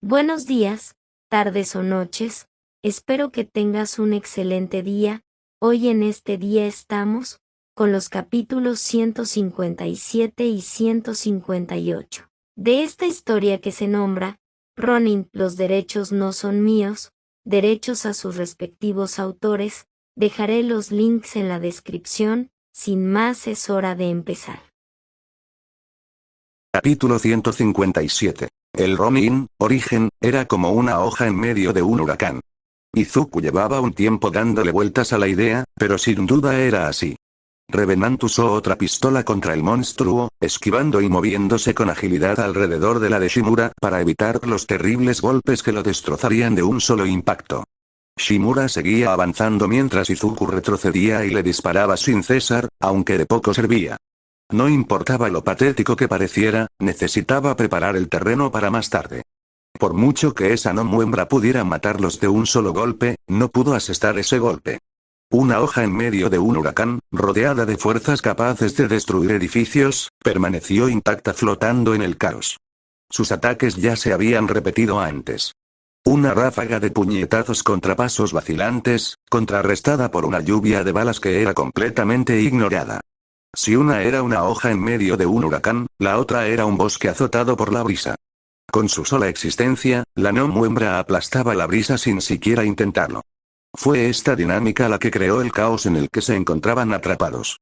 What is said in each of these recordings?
Buenos días, tardes o noches, espero que tengas un excelente día. Hoy en este día estamos con los capítulos 157 y 158 de esta historia que se nombra Ronin, los derechos no son míos, derechos a sus respectivos autores. Dejaré los links en la descripción. Sin más, es hora de empezar. Capítulo 157. El Ronin, origen, era como una hoja en medio de un huracán. Izuku llevaba un tiempo dándole vueltas a la idea, pero sin duda era así. Revenant usó otra pistola contra el monstruo, esquivando y moviéndose con agilidad alrededor de la de Shimura para evitar los terribles golpes que lo destrozarían de un solo impacto. Shimura seguía avanzando mientras Izuku retrocedía y le disparaba sin cesar, aunque de poco servía. No importaba lo patético que pareciera, necesitaba preparar el terreno para más tarde. Por mucho que esa no muembra pudiera matarlos de un solo golpe, no pudo asestar ese golpe. Una hoja en medio de un huracán, rodeada de fuerzas capaces de destruir edificios, permaneció intacta flotando en el caos. Sus ataques ya se habían repetido antes. Una ráfaga de puñetazos contra pasos vacilantes, contrarrestada por una lluvia de balas que era completamente ignorada. Si una era una hoja en medio de un huracán, la otra era un bosque azotado por la brisa. Con su sola existencia, la no muembra aplastaba la brisa sin siquiera intentarlo. Fue esta dinámica la que creó el caos en el que se encontraban atrapados.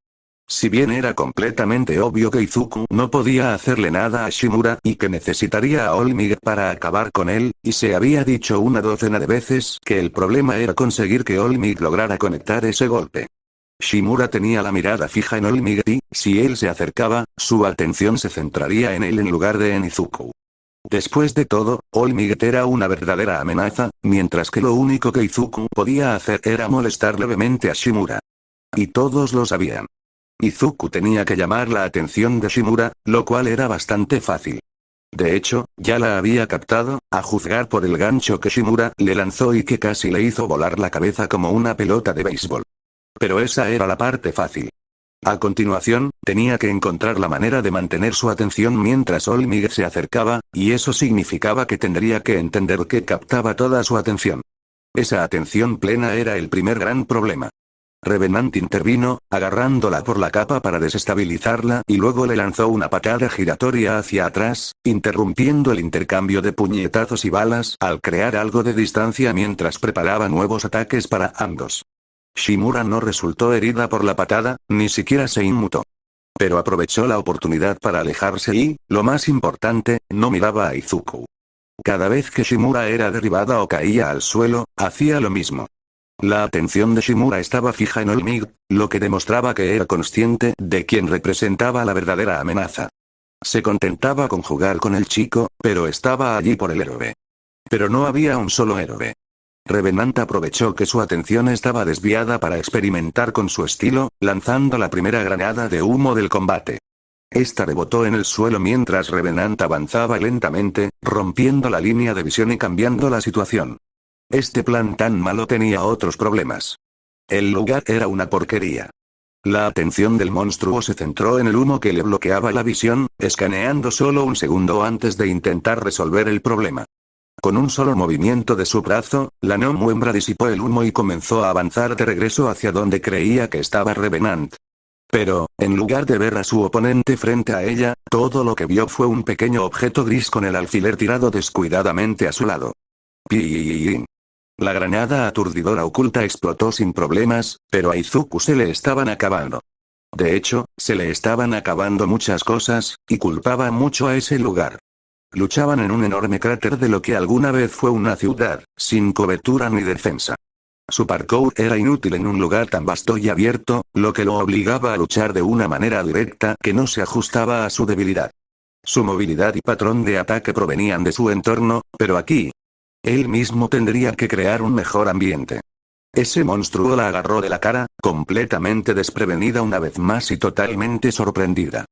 Si bien era completamente obvio que Izuku no podía hacerle nada a Shimura y que necesitaría a All Might para acabar con él, y se había dicho una docena de veces que el problema era conseguir que All Might lograra conectar ese golpe. Shimura tenía la mirada fija en All Might y, si él se acercaba, su atención se centraría en él en lugar de en Izuku. Después de todo, All Might era una verdadera amenaza, mientras que lo único que Izuku podía hacer era molestar levemente a Shimura. Y todos lo sabían. Izuku tenía que llamar la atención de Shimura, lo cual era bastante fácil. De hecho, ya la había captado, a juzgar por el gancho que Shimura le lanzó y que casi le hizo volar la cabeza como una pelota de béisbol. Pero esa era la parte fácil. A continuación, tenía que encontrar la manera de mantener su atención mientras All Might se acercaba, y eso significaba que tendría que entender que captaba toda su atención. Esa atención plena era el primer gran problema. Revenant intervino, agarrándola por la capa para desestabilizarla y luego le lanzó una patada giratoria hacia atrás, interrumpiendo el intercambio de puñetazos y balas al crear algo de distancia mientras preparaba nuevos ataques para ambos. Shimura no resultó herida por la patada, ni siquiera se inmutó. Pero aprovechó la oportunidad para alejarse y, lo más importante, no miraba a Izuku. Cada vez que Shimura era derribada o caía al suelo, hacía lo mismo. La atención de Shimura estaba fija en All Might, lo que demostraba que era consciente de quién representaba la verdadera amenaza. Se contentaba con jugar con el chico, pero estaba allí por el héroe. Pero no había un solo héroe. Revenant aprovechó que su atención estaba desviada para experimentar con su estilo, lanzando la primera granada de humo del combate. Esta rebotó en el suelo mientras Revenant avanzaba lentamente, rompiendo la línea de visión y cambiando la situación. Este plan tan malo tenía otros problemas. El lugar era una porquería. La atención del monstruo se centró en el humo que le bloqueaba la visión, escaneando solo un segundo antes de intentar resolver el problema. Con un solo movimiento de su brazo, la no muembra disipó el humo y comenzó a avanzar de regreso hacia donde creía que estaba Revenant. Pero, en lugar de ver a su oponente frente a ella, todo lo que vio fue un pequeño objeto gris con el alfiler tirado descuidadamente a su lado. ¡Piiiiin! La granada aturdidora oculta explotó sin problemas, pero a Izuku se le estaban acabando. De hecho, se le estaban acabando muchas cosas, y culpaba mucho a ese lugar. Luchaban en un enorme cráter de lo que alguna vez fue una ciudad, sin cobertura ni defensa. Su parkour era inútil en un lugar tan vasto y abierto, lo que lo obligaba a luchar de una manera directa que no se ajustaba a su debilidad. Su movilidad y patrón de ataque provenían de su entorno, pero aquí, él mismo tendría que crear un mejor ambiente. Ese monstruo la agarró de la cara, completamente desprevenida una vez más y totalmente sorprendida.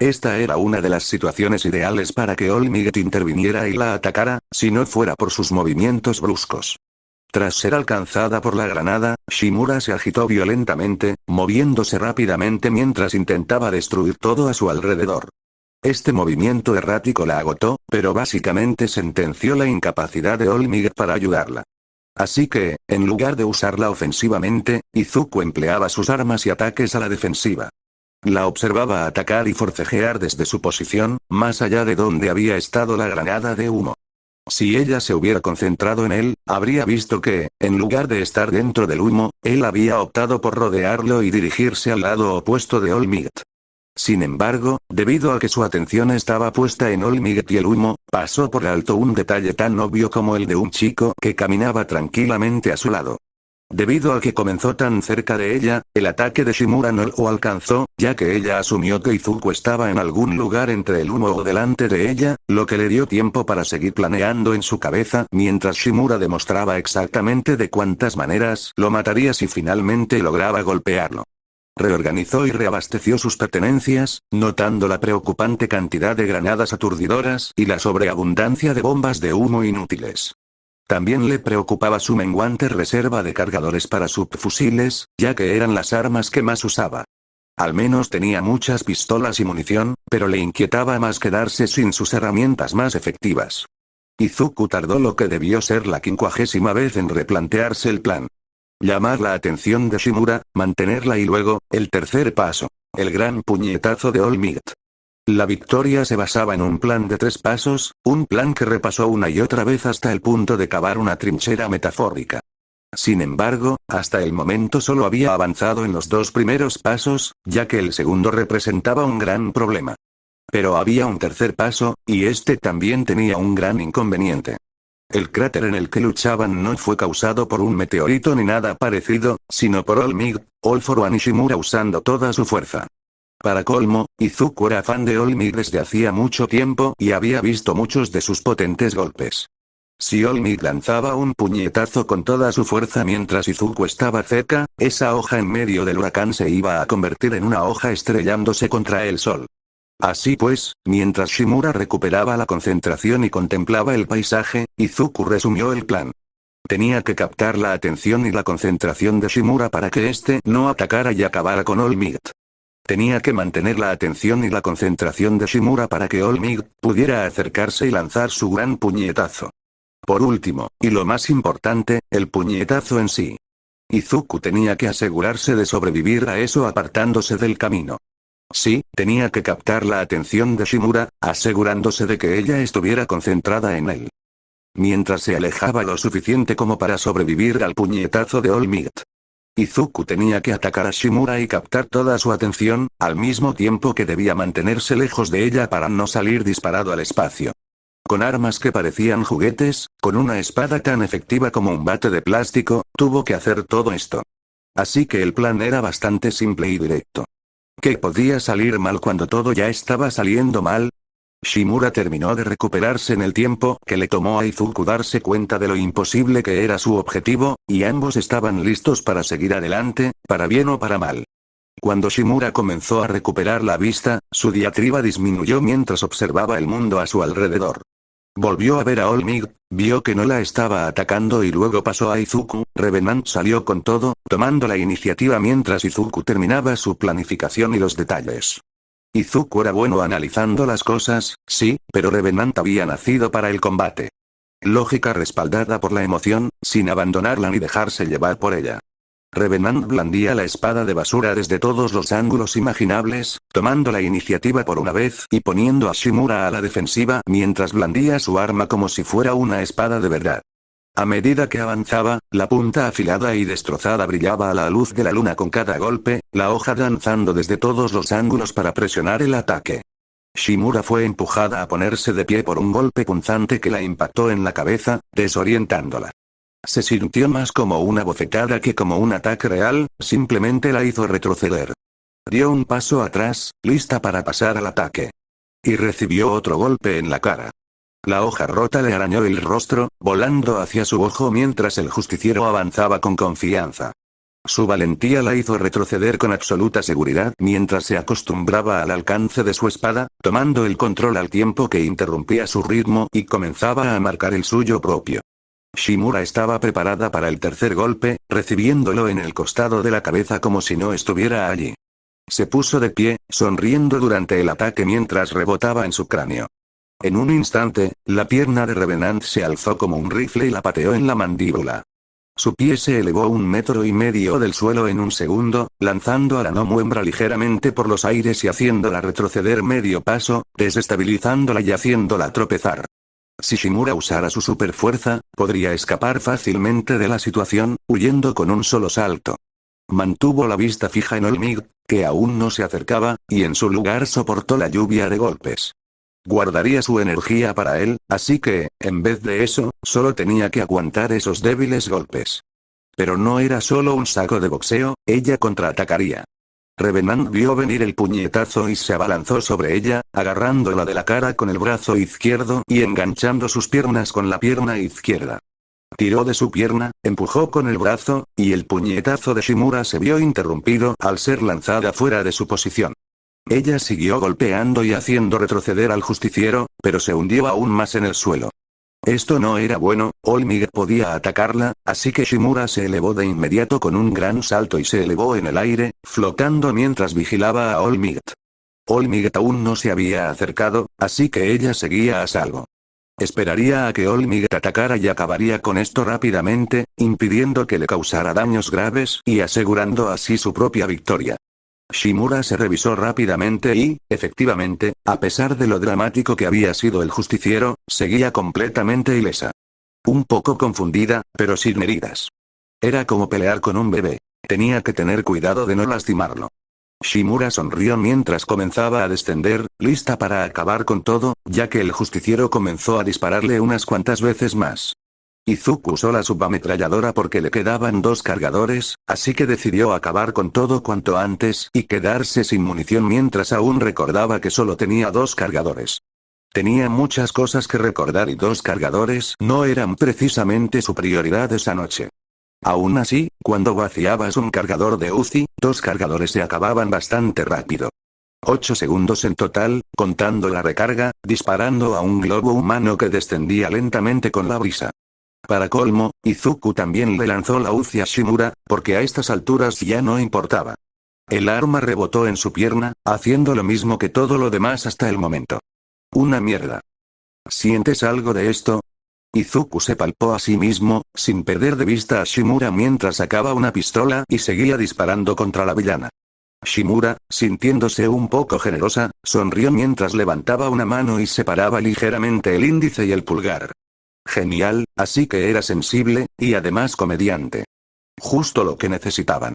Esta era una de las situaciones ideales para que All Might interviniera y la atacara, si no fuera por sus movimientos bruscos. Tras ser alcanzada por la granada, Shimura se agitó violentamente, moviéndose rápidamente mientras intentaba destruir todo a su alrededor. Este movimiento errático la agotó, pero básicamente sentenció la incapacidad de All Might para ayudarla. Así que, en lugar de usarla ofensivamente, Izuku empleaba sus armas y ataques a la defensiva. La observaba atacar y forcejear desde su posición, más allá de donde había estado la granada de humo. Si ella se hubiera concentrado en él, habría visto que, en lugar de estar dentro del humo, él había optado por rodearlo y dirigirse al lado opuesto de All Might. Sin embargo, debido a que su atención estaba puesta en All Might y el humo, pasó por alto un detalle tan obvio como el de un chico que caminaba tranquilamente a su lado. Debido a que comenzó tan cerca de ella, el ataque de Shimura no lo alcanzó, ya que ella asumió que Izuku estaba en algún lugar entre el humo o delante de ella, lo que le dio tiempo para seguir planeando en su cabeza mientras Shimura demostraba exactamente de cuántas maneras lo mataría si finalmente lograba golpearlo. Reorganizó y reabasteció sus pertenencias, notando la preocupante cantidad de granadas aturdidoras y la sobreabundancia de bombas de humo inútiles. También le preocupaba su menguante reserva de cargadores para subfusiles, ya que eran las armas que más usaba. Al menos tenía muchas pistolas y munición, pero le inquietaba más quedarse sin sus herramientas más efectivas. Izuku tardó lo que debió ser la 50ª vez en replantearse el plan. Llamar la atención de Shimura, mantenerla y luego, el tercer paso. El gran puñetazo de All Might. La victoria se basaba en un plan de 3 pasos, un plan que repasó una y otra vez hasta el punto de cavar una trinchera metafórica. Sin embargo, hasta el momento solo había avanzado en los 2 primeros pasos, ya que el segundo representaba un gran problema. Pero había un tercer paso, y este también tenía un gran inconveniente. El cráter en el que luchaban no fue causado por un meteorito ni nada parecido, sino por All Might, All For One y Shimura usando toda su fuerza. Para colmo, Izuku era fan de All Might desde hacía mucho tiempo y había visto muchos de sus potentes golpes. Si All Might lanzaba un puñetazo con toda su fuerza mientras Izuku estaba cerca, esa hoja en medio del huracán se iba a convertir en una hoja estrellándose contra el sol. Así pues, mientras Shimura recuperaba la concentración y contemplaba el paisaje, Izuku resumió el plan. Tenía que captar la atención y la concentración de Shimura para que éste no atacara y acabara con All Might. Tenía que mantener la atención y la concentración de Shimura para que All Might pudiera acercarse y lanzar su gran puñetazo. Por último, y lo más importante, el puñetazo en sí. Izuku tenía que asegurarse de sobrevivir a eso apartándose del camino. Sí, tenía que captar la atención de Shimura, asegurándose de que ella estuviera concentrada en él. Mientras se alejaba lo suficiente como para sobrevivir al puñetazo de All Might. Izuku tenía que atacar a Shimura y captar toda su atención, al mismo tiempo que debía mantenerse lejos de ella para no salir disparado al espacio. Con armas que parecían juguetes, con una espada tan efectiva como un bate de plástico, tuvo que hacer todo esto. Así que el plan era bastante simple y directo. ¿Qué podía salir mal cuando todo ya estaba saliendo mal? Shimura terminó de recuperarse en el tiempo que le tomó a Izuku darse cuenta de lo imposible que era su objetivo, y ambos estaban listos para seguir adelante, para bien o para mal. Cuando Shimura comenzó a recuperar la vista, su diatriba disminuyó mientras observaba el mundo a su alrededor. Volvió a ver a All Might, vio que no la estaba atacando y luego pasó a Izuku. Revenant salió con todo, tomando la iniciativa mientras Izuku terminaba su planificación y los detalles. Izuku era bueno analizando las cosas, sí, pero Revenant había nacido para el combate. Lógica respaldada por la emoción, sin abandonarla ni dejarse llevar por ella. Revenant blandía la espada de basura desde todos los ángulos imaginables, tomando la iniciativa por una vez y poniendo a Shimura a la defensiva mientras blandía su arma como si fuera una espada de verdad. A medida que avanzaba, la punta afilada y destrozada brillaba a la luz de la luna con cada golpe, la hoja danzando desde todos los ángulos para presionar el ataque. Shimura fue empujada a ponerse de pie por un golpe punzante que la impactó en la cabeza, desorientándola. Se sintió más como una bofetada que como un ataque real, simplemente la hizo retroceder. Dio un paso atrás, lista para pasar al ataque. Y recibió otro golpe en la cara. La hoja rota le arañó el rostro, volando hacia su ojo mientras el justiciero avanzaba con confianza. Su valentía la hizo retroceder con absoluta seguridad mientras se acostumbraba al alcance de su espada, tomando el control al tiempo que interrumpía su ritmo y comenzaba a marcar el suyo propio. Shimura estaba preparada para el tercer golpe, recibiéndolo en el costado de la cabeza como si no estuviera allí. Se puso de pie, sonriendo durante el ataque mientras rebotaba en su cráneo. En un instante, la pierna de Revenant se alzó como un rifle y la pateó en la mandíbula. Su pie se elevó 1,5 metros del suelo en un segundo, lanzando a la gnomo hembra ligeramente por los aires y haciéndola retroceder medio paso, desestabilizándola y haciéndola tropezar. Si Shimura usara su superfuerza, podría escapar fácilmente de la situación, huyendo con un solo salto. Mantuvo la vista fija en Olmig, que aún no se acercaba, y en su lugar soportó la lluvia de golpes. Guardaría su energía para él, así que, en vez de eso, solo tenía que aguantar esos débiles golpes. Pero no era solo un saco de boxeo, ella contraatacaría. Revenant vio venir el puñetazo y se abalanzó sobre ella, agarrándola de la cara con el brazo izquierdo y enganchando sus piernas con la pierna izquierda. Tiró de su pierna, empujó con el brazo, y el puñetazo de Shimura se vio interrumpido al ser lanzada fuera de su posición. Ella siguió golpeando y haciendo retroceder al justiciero, pero se hundió aún más en el suelo. Esto no era bueno, Olmig podía atacarla, así que Shimura se elevó de inmediato con un gran salto y se elevó en el aire, flotando mientras vigilaba a Olmig. Olmig aún no se había acercado, así que ella seguía a salvo. Esperaría a que Olmig atacara y acabaría con esto rápidamente, impidiendo que le causara daños graves y asegurando así su propia victoria. Shimura se revisó rápidamente y, efectivamente, a pesar de lo dramático que había sido el justiciero, seguía completamente ilesa. Un poco confundida, pero sin heridas. Era como pelear con un bebé. Tenía que tener cuidado de no lastimarlo. Shimura sonrió mientras comenzaba a descender, lista para acabar con todo, ya que el justiciero comenzó a dispararle unas cuantas veces más. Izuku usó la subametralladora porque le quedaban 2 cargadores, así que decidió acabar con todo cuanto antes y quedarse sin munición mientras aún recordaba que solo tenía 2 cargadores. Tenía muchas cosas que recordar y 2 cargadores no eran precisamente su prioridad esa noche. Aún así, cuando vaciabas un cargador de Uzi, 2 cargadores se acababan bastante rápido. 8 segundos en total, contando la recarga, disparando a un globo humano que descendía lentamente con la brisa. Para colmo, Izuku también le lanzó la Uzi a Shimura, porque a estas alturas ya no importaba. El arma rebotó en su pierna, haciendo lo mismo que todo lo demás hasta el momento. Una mierda. ¿Sientes algo de esto? Izuku se palpó a sí mismo, sin perder de vista a Shimura mientras sacaba una pistola y seguía disparando contra la villana. Shimura, sintiéndose un poco generosa, sonrió mientras levantaba una mano y separaba ligeramente el índice y el pulgar. Genial, así que era sensible, y además comediante. Justo lo que necesitaban.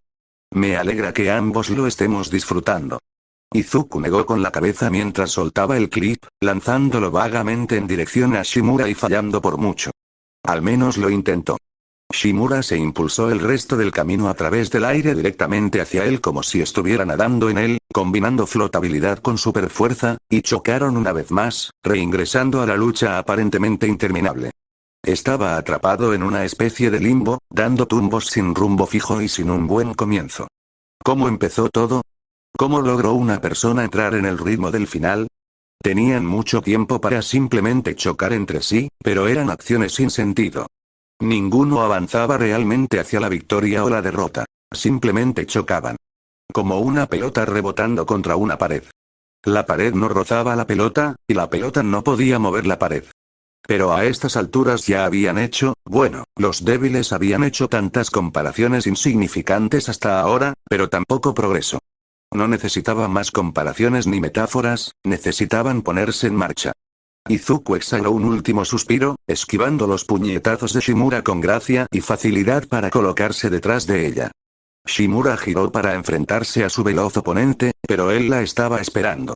Me alegra que ambos lo estemos disfrutando. Izuku negó con la cabeza mientras soltaba el clip, lanzándolo vagamente en dirección a Shimura y fallando por mucho. Al menos lo intentó. Shimura se impulsó el resto del camino a través del aire directamente hacia él como si estuviera nadando en él, combinando flotabilidad con superfuerza, y chocaron una vez más, reingresando a la lucha aparentemente interminable. Estaba atrapado en una especie de limbo, dando tumbos sin rumbo fijo y sin un buen comienzo. ¿Cómo empezó todo? ¿Cómo logró una persona entrar en el ritmo del final? Tenían mucho tiempo para simplemente chocar entre sí, pero eran acciones sin sentido. Ninguno avanzaba realmente hacia la victoria o la derrota. Simplemente chocaban. Como una pelota rebotando contra una pared. La pared no rozaba la pelota, y la pelota no podía mover la pared. Pero a estas alturas ya habían hecho, bueno, los débiles habían hecho tantas comparaciones insignificantes hasta ahora, pero tampoco progreso. No necesitaban más comparaciones ni metáforas, necesitaban ponerse en marcha. Izuku exhaló un último suspiro, esquivando los puñetazos de Shimura con gracia y facilidad para colocarse detrás de ella. Shimura giró para enfrentarse a su veloz oponente, pero él la estaba esperando.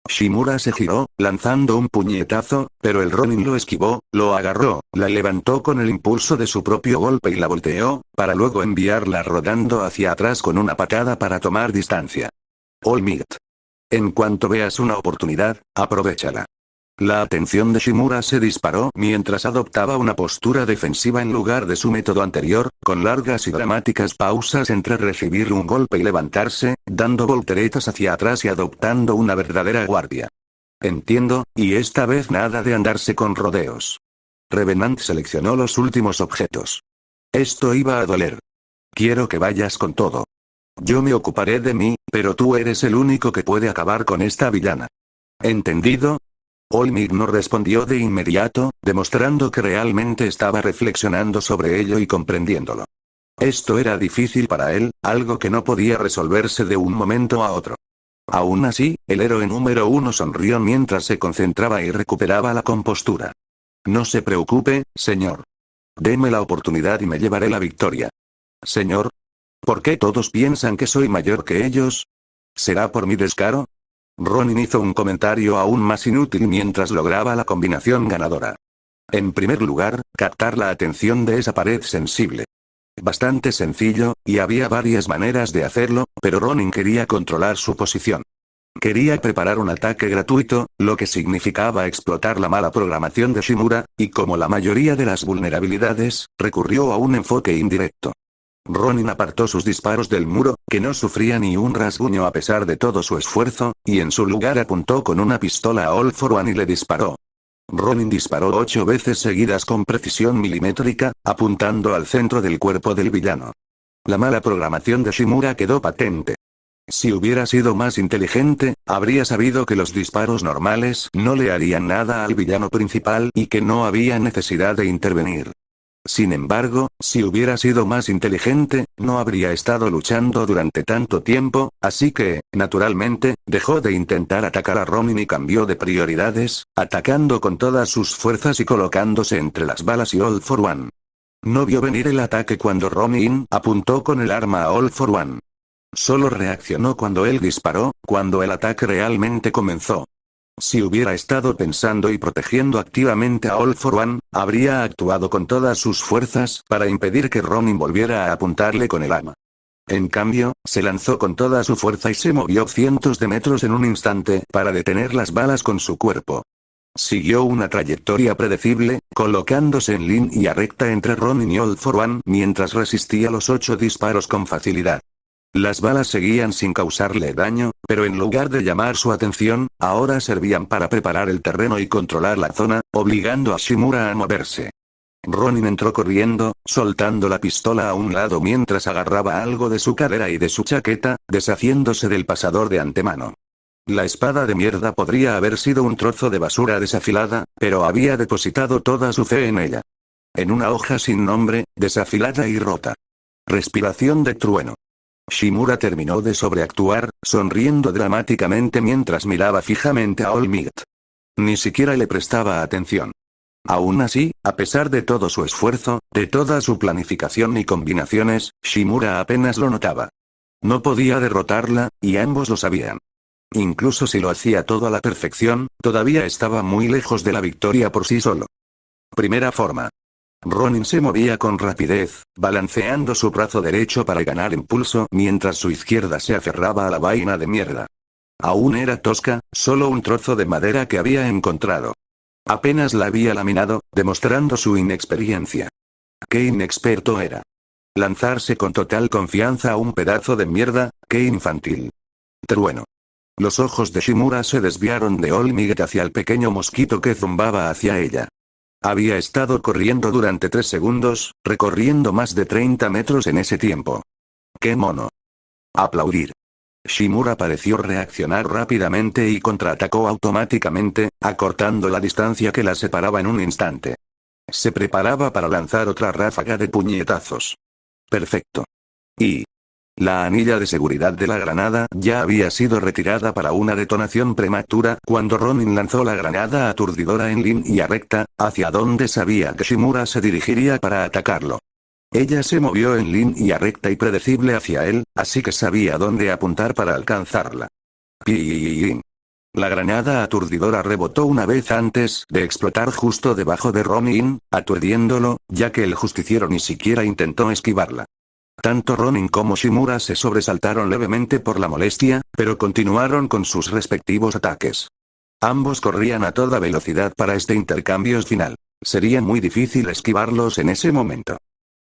Shimura se giró, lanzando un puñetazo, pero el Ronin lo esquivó, lo agarró, la levantó con el impulso de su propio golpe y la volteó, para luego enviarla rodando hacia atrás con una patada para tomar distancia. All Might. En cuanto veas una oportunidad, aprovéchala. La atención de Shimura se disparó mientras adoptaba una postura defensiva en lugar de su método anterior, con largas y dramáticas pausas entre recibir un golpe y levantarse, dando volteretas hacia atrás y adoptando una verdadera guardia. Entiendo, y esta vez nada de andarse con rodeos. Revenant seleccionó los últimos objetos. Esto iba a doler. Quiero que vayas con todo. Yo me ocuparé de mí, pero tú eres el único que puede acabar con esta villana. ¿Entendido? All Might no respondió de inmediato, demostrando que realmente estaba reflexionando sobre ello y comprendiéndolo. Esto era difícil para él, algo que no podía resolverse de un momento a otro. Aún así, el héroe número 1 sonrió mientras se concentraba y recuperaba la compostura. No se preocupe, señor. Deme la oportunidad y me llevaré la victoria. Señor. ¿Por qué todos piensan que soy mayor que ellos? ¿Será por mi descaro? Ronin hizo un comentario aún más inútil mientras lograba la combinación ganadora. En primer lugar, captar la atención de esa pared sensible. Bastante sencillo, y había varias maneras de hacerlo, pero Ronin quería controlar su posición. Quería preparar un ataque gratuito, lo que significaba explotar la mala programación de Shimura, y como la mayoría de las vulnerabilidades, recurrió a un enfoque indirecto. Ronin apartó sus disparos del muro, que no sufría ni un rasguño a pesar de todo su esfuerzo, y en su lugar apuntó con una pistola a All for One y le disparó. Ronin disparó 8 veces seguidas con precisión milimétrica, apuntando al centro del cuerpo del villano. La mala programación de Shimura quedó patente. Si hubiera sido más inteligente, habría sabido que los disparos normales no le harían nada al villano principal y que no había necesidad de intervenir. Sin embargo, si hubiera sido más inteligente, no habría estado luchando durante tanto tiempo, así que, naturalmente, dejó de intentar atacar a Ronin y cambió de prioridades, atacando con todas sus fuerzas y colocándose entre las balas y All for One. No vio venir el ataque cuando Ronin apuntó con el arma a All for One. Solo reaccionó cuando él disparó, cuando el ataque realmente comenzó. Si hubiera estado pensando y protegiendo activamente a All for One, habría actuado con todas sus fuerzas para impedir que Ronin volviera a apuntarle con el arma. En cambio, se lanzó con toda su fuerza y se movió cientos de metros en un instante para detener las balas con su cuerpo. Siguió una trayectoria predecible, colocándose en línea recta entre Ronin y All for One mientras resistía los 8 disparos con facilidad. Las balas seguían sin causarle daño, pero en lugar de llamar su atención, ahora servían para preparar el terreno y controlar la zona, obligando a Shimura a moverse. Ronin entró corriendo, soltando la pistola a un lado mientras agarraba algo de su cadera y de su chaqueta, deshaciéndose del pasador de antemano. La espada de mierda podría haber sido un trozo de basura desafilada, pero había depositado toda su fe en ella. En una hoja sin nombre, desafilada y rota. Respiración de trueno. Shimura terminó de sobreactuar, sonriendo dramáticamente mientras miraba fijamente a All Might. Ni siquiera le prestaba atención. Aún así, a pesar de todo su esfuerzo, de toda su planificación y combinaciones, Shimura apenas lo notaba. No podía derrotarla, y ambos lo sabían. Incluso si lo hacía todo a la perfección, todavía estaba muy lejos de la victoria por sí solo. Primera forma. Ronin se movía con rapidez, balanceando su brazo derecho para ganar impulso mientras su izquierda se aferraba a la vaina de mierda. Aún era tosca, solo un trozo de madera que había encontrado. Apenas la había laminado, demostrando su inexperiencia. ¡Qué inexperto era! Lanzarse con total confianza a un pedazo de mierda, ¡qué infantil! Trueno. Los ojos de Shimura se desviaron de All Might hacia el pequeño mosquito que zumbaba hacia ella. Había estado corriendo durante 3 segundos, recorriendo más de 30 metros en ese tiempo. ¡Qué mono! Aplaudir. Shimura pareció reaccionar rápidamente y contraatacó automáticamente, acortando la distancia que la separaba en un instante. Se preparaba para lanzar otra ráfaga de puñetazos. Perfecto. Y la anilla de seguridad de la granada ya había sido retirada para una detonación prematura cuando Ronin lanzó la granada aturdidora en línea recta, hacia donde sabía que Shimura se dirigiría para atacarlo. Ella se movió en línea recta y predecible hacia él, así que sabía dónde apuntar para alcanzarla. ¡Piiiiin! La granada aturdidora rebotó una vez antes de explotar justo debajo de Ronin, aturdiéndolo, ya que el justiciero ni siquiera intentó esquivarla. Tanto Ronin como Shimura se sobresaltaron levemente por la molestia, pero continuaron con sus respectivos ataques. Ambos corrían a toda velocidad para este intercambio final. Sería muy difícil esquivarlos en ese momento.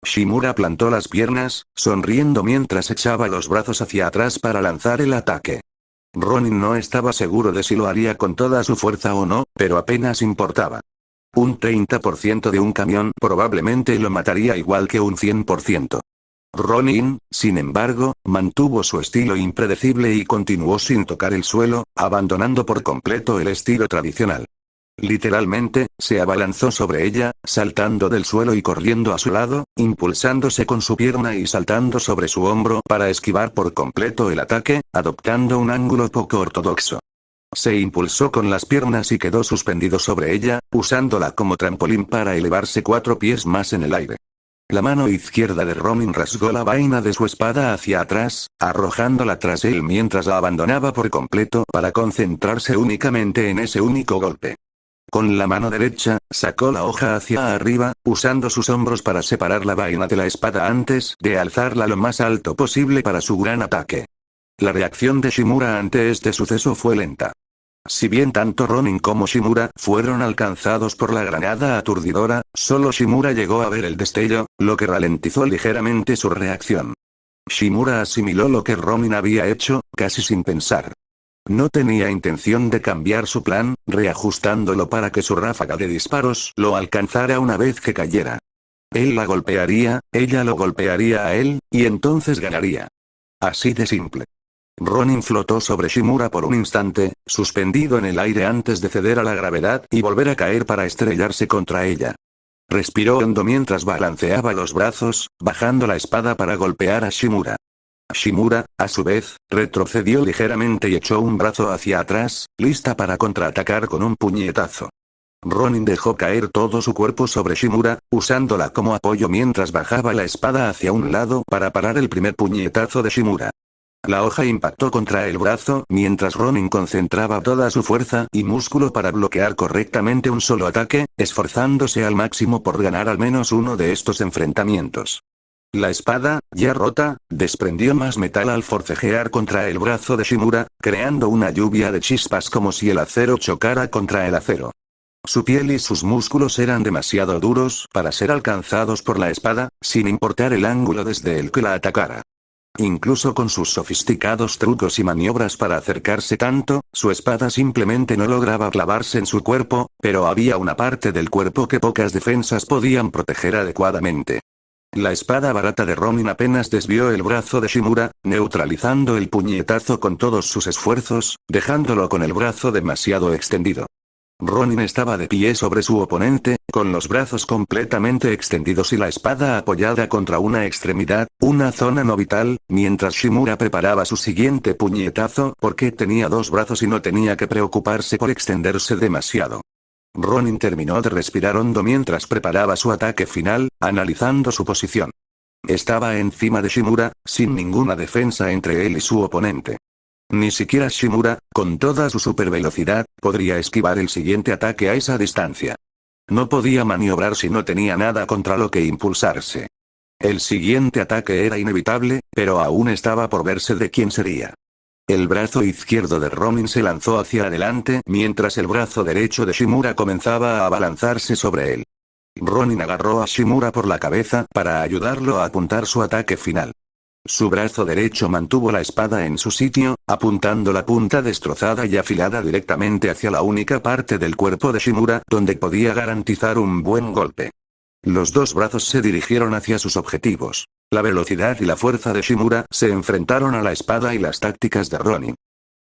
Shimura plantó las piernas, sonriendo mientras echaba los brazos hacia atrás para lanzar el ataque. Ronin no estaba seguro de si lo haría con toda su fuerza o no, pero apenas importaba. Un 30% de un camión probablemente lo mataría igual que un 100%. Ronin, sin embargo, mantuvo su estilo impredecible y continuó sin tocar el suelo, abandonando por completo el estilo tradicional. Literalmente, se abalanzó sobre ella, saltando del suelo y corriendo a su lado, impulsándose con su pierna y saltando sobre su hombro para esquivar por completo el ataque, adoptando un ángulo poco ortodoxo. Se impulsó con las piernas y quedó suspendido sobre ella, usándola como trampolín para elevarse 4 pies más en el aire. La mano izquierda de Ronin rasgó la vaina de su espada hacia atrás, arrojándola tras él mientras la abandonaba por completo para concentrarse únicamente en ese único golpe. Con la mano derecha, sacó la hoja hacia arriba, usando sus hombros para separar la vaina de la espada antes de alzarla lo más alto posible para su gran ataque. La reacción de Shimura ante este suceso fue lenta. Si bien tanto Ronin como Shimura fueron alcanzados por la granada aturdidora, solo Shimura llegó a ver el destello, lo que ralentizó ligeramente su reacción. Shimura asimiló lo que Ronin había hecho, casi sin pensar. No tenía intención de cambiar su plan, reajustándolo para que su ráfaga de disparos lo alcanzara una vez que cayera. Él la golpearía, ella lo golpearía a él, y entonces ganaría. Así de simple. Ronin flotó sobre Shimura por un instante, suspendido en el aire antes de ceder a la gravedad y volver a caer para estrellarse contra ella. Respiró hondo mientras balanceaba los brazos, bajando la espada para golpear a Shimura. Shimura, a su vez, retrocedió ligeramente y echó un brazo hacia atrás, lista para contraatacar con un puñetazo. Ronin dejó caer todo su cuerpo sobre Shimura, usándola como apoyo mientras bajaba la espada hacia un lado para parar el primer puñetazo de Shimura. La hoja impactó contra el brazo mientras Ronin concentraba toda su fuerza y músculo para bloquear correctamente un solo ataque, esforzándose al máximo por ganar al menos uno de estos enfrentamientos. La espada, ya rota, desprendió más metal al forcejear contra el brazo de Shimura, creando una lluvia de chispas como si el acero chocara contra el acero. Su piel y sus músculos eran demasiado duros para ser alcanzados por la espada, sin importar el ángulo desde el que la atacara. Incluso con sus sofisticados trucos y maniobras para acercarse tanto, su espada simplemente no lograba clavarse en su cuerpo, pero había una parte del cuerpo que pocas defensas podían proteger adecuadamente. La espada barata de Ronin apenas desvió el brazo de Shimura, neutralizando el puñetazo con todos sus esfuerzos, dejándolo con el brazo demasiado extendido. Ronin estaba de pie sobre su oponente, con los brazos completamente extendidos y la espada apoyada contra una extremidad, una zona no vital, mientras Shimura preparaba su siguiente puñetazo porque tenía 2 brazos y no tenía que preocuparse por extenderse demasiado. Ronin terminó de respirar hondo mientras preparaba su ataque final, analizando su posición. Estaba encima de Shimura, sin ninguna defensa entre él y su oponente. Ni siquiera Shimura, con toda su supervelocidad, podría esquivar el siguiente ataque a esa distancia. No podía maniobrar si no tenía nada contra lo que impulsarse. El siguiente ataque era inevitable, pero aún estaba por verse de quién sería. El brazo izquierdo de Ronin se lanzó hacia adelante mientras el brazo derecho de Shimura comenzaba a abalanzarse sobre él. Ronin agarró a Shimura por la cabeza para ayudarlo a apuntar su ataque final. Su brazo derecho mantuvo la espada en su sitio, apuntando la punta destrozada y afilada directamente hacia la única parte del cuerpo de Shimura donde podía garantizar un buen golpe. Los 2 brazos se dirigieron hacia sus objetivos. La velocidad y la fuerza de Shimura se enfrentaron a la espada y las tácticas de Ronin.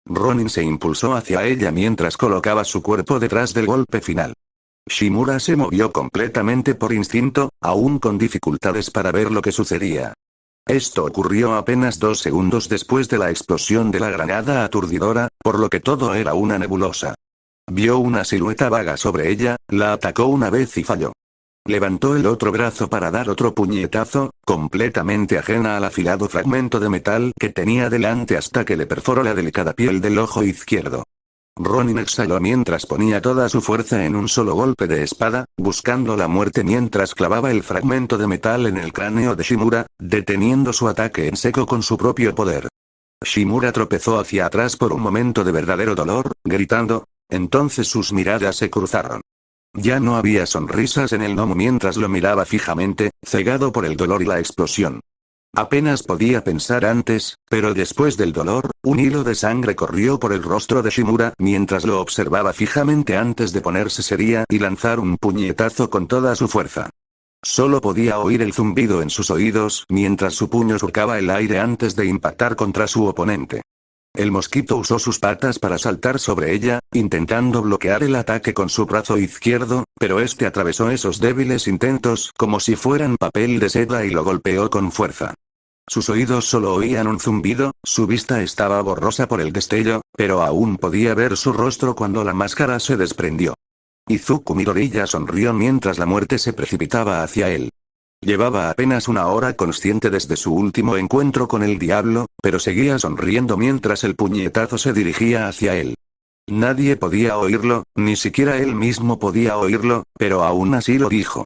Ronin se impulsó hacia ella mientras colocaba su cuerpo detrás del golpe final. Shimura se movió completamente por instinto, aún con dificultades para ver lo que sucedía. Esto ocurrió apenas 2 segundos después de la explosión de la granada aturdidora, por lo que todo era una nebulosa. Vio una silueta vaga sobre ella, la atacó una vez y falló. Levantó el otro brazo para dar otro puñetazo, completamente ajena al afilado fragmento de metal que tenía delante hasta que le perforó la delicada piel del ojo izquierdo. Ronin exhaló mientras ponía toda su fuerza en un solo golpe de espada, buscando la muerte mientras clavaba el fragmento de metal en el cráneo de Shimura, deteniendo su ataque en seco con su propio poder. Shimura tropezó hacia atrás por un momento de verdadero dolor, gritando. Entonces sus miradas se cruzaron. Ya no había sonrisas en el gnomo mientras lo miraba fijamente, cegado por el dolor y la explosión. Apenas podía pensar antes, pero después del dolor, un hilo de sangre corrió por el rostro de Shimura mientras lo observaba fijamente antes de ponerse seria y lanzar un puñetazo con toda su fuerza. Solo podía oír el zumbido en sus oídos mientras su puño surcaba el aire antes de impactar contra su oponente. El mosquito usó sus patas para saltar sobre ella, intentando bloquear el ataque con su brazo izquierdo, pero este atravesó esos débiles intentos como si fueran papel de seda y lo golpeó con fuerza. Sus oídos solo oían un zumbido, su vista estaba borrosa por el destello, pero aún podía ver su rostro cuando la máscara se desprendió. Izuku Midoriya sonrió mientras la muerte se precipitaba hacia él. Llevaba apenas una hora consciente desde su último encuentro con el diablo, pero seguía sonriendo mientras el puñetazo se dirigía hacia él. Nadie podía oírlo, ni siquiera él mismo podía oírlo, pero aún así lo dijo.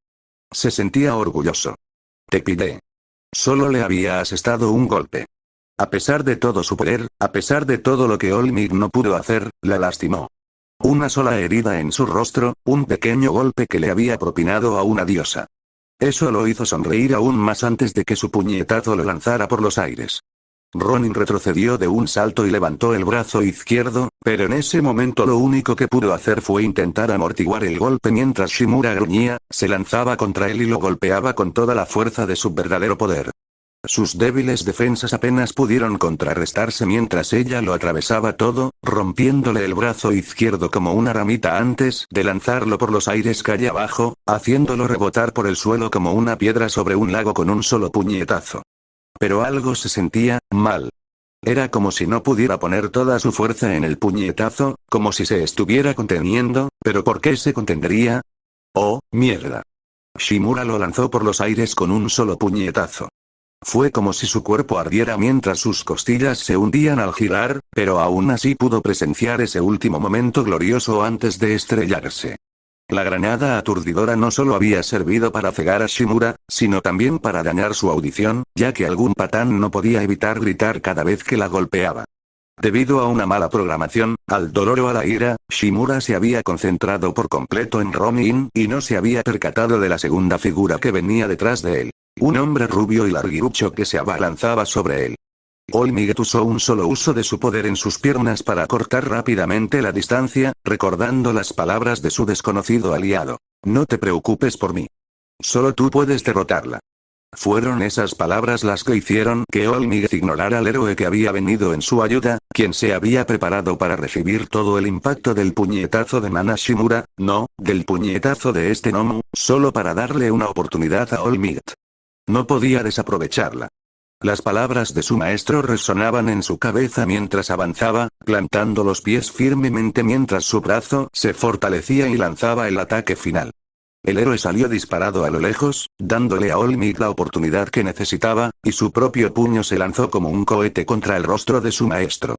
Se sentía orgulloso. Te pide. Solo le había asestado un golpe. A pesar de todo su poder, a pesar de todo lo que All Might no pudo hacer, la lastimó. Una sola herida en su rostro, un pequeño golpe que le había propinado a una diosa. Eso lo hizo sonreír aún más antes de que su puñetazo lo lanzara por los aires. Ronin retrocedió de un salto y levantó el brazo izquierdo, pero en ese momento lo único que pudo hacer fue intentar amortiguar el golpe mientras Shimura gruñía, se lanzaba contra él y lo golpeaba con toda la fuerza de su verdadero poder. Sus débiles defensas apenas pudieron contrarrestarse mientras ella lo atravesaba todo, rompiéndole el brazo izquierdo como una ramita antes de lanzarlo por los aires calle abajo, haciéndolo rebotar por el suelo como una piedra sobre un lago con un solo puñetazo. Pero algo se sentía mal. Era como si no pudiera poner toda su fuerza en el puñetazo, como si se estuviera conteniendo, pero ¿por qué se contendría? ¡Oh, mierda! Shimura lo lanzó por los aires con un solo puñetazo. Fue como si su cuerpo ardiera mientras sus costillas se hundían al girar, pero aún así pudo presenciar ese último momento glorioso antes de estrellarse. La granada aturdidora no solo había servido para cegar a Shimura, sino también para dañar su audición, ya que algún patán no podía evitar gritar cada vez que la golpeaba. Debido a una mala programación, al dolor o a la ira, Shimura se había concentrado por completo en Ronin y no se había percatado de la segunda figura que venía detrás de él. Un hombre rubio y larguirucho que se abalanzaba sobre él. All Might usó un solo uso de su poder en sus piernas para cortar rápidamente la distancia, recordando las palabras de su desconocido aliado. No te preocupes por mí. Solo tú puedes derrotarla. Fueron esas palabras las que hicieron que All Might ignorara al héroe que había venido en su ayuda, quien se había preparado para recibir todo el impacto del puñetazo de Nana Shimura, no, del puñetazo de este Nomu, solo para darle una oportunidad a All Might. No podía desaprovecharla. Las palabras de su maestro resonaban en su cabeza mientras avanzaba, plantando los pies firmemente mientras su brazo se fortalecía y lanzaba el ataque final. El héroe salió disparado a lo lejos, dándole a All Might la oportunidad que necesitaba, y su propio puño se lanzó como un cohete contra el rostro de su maestro.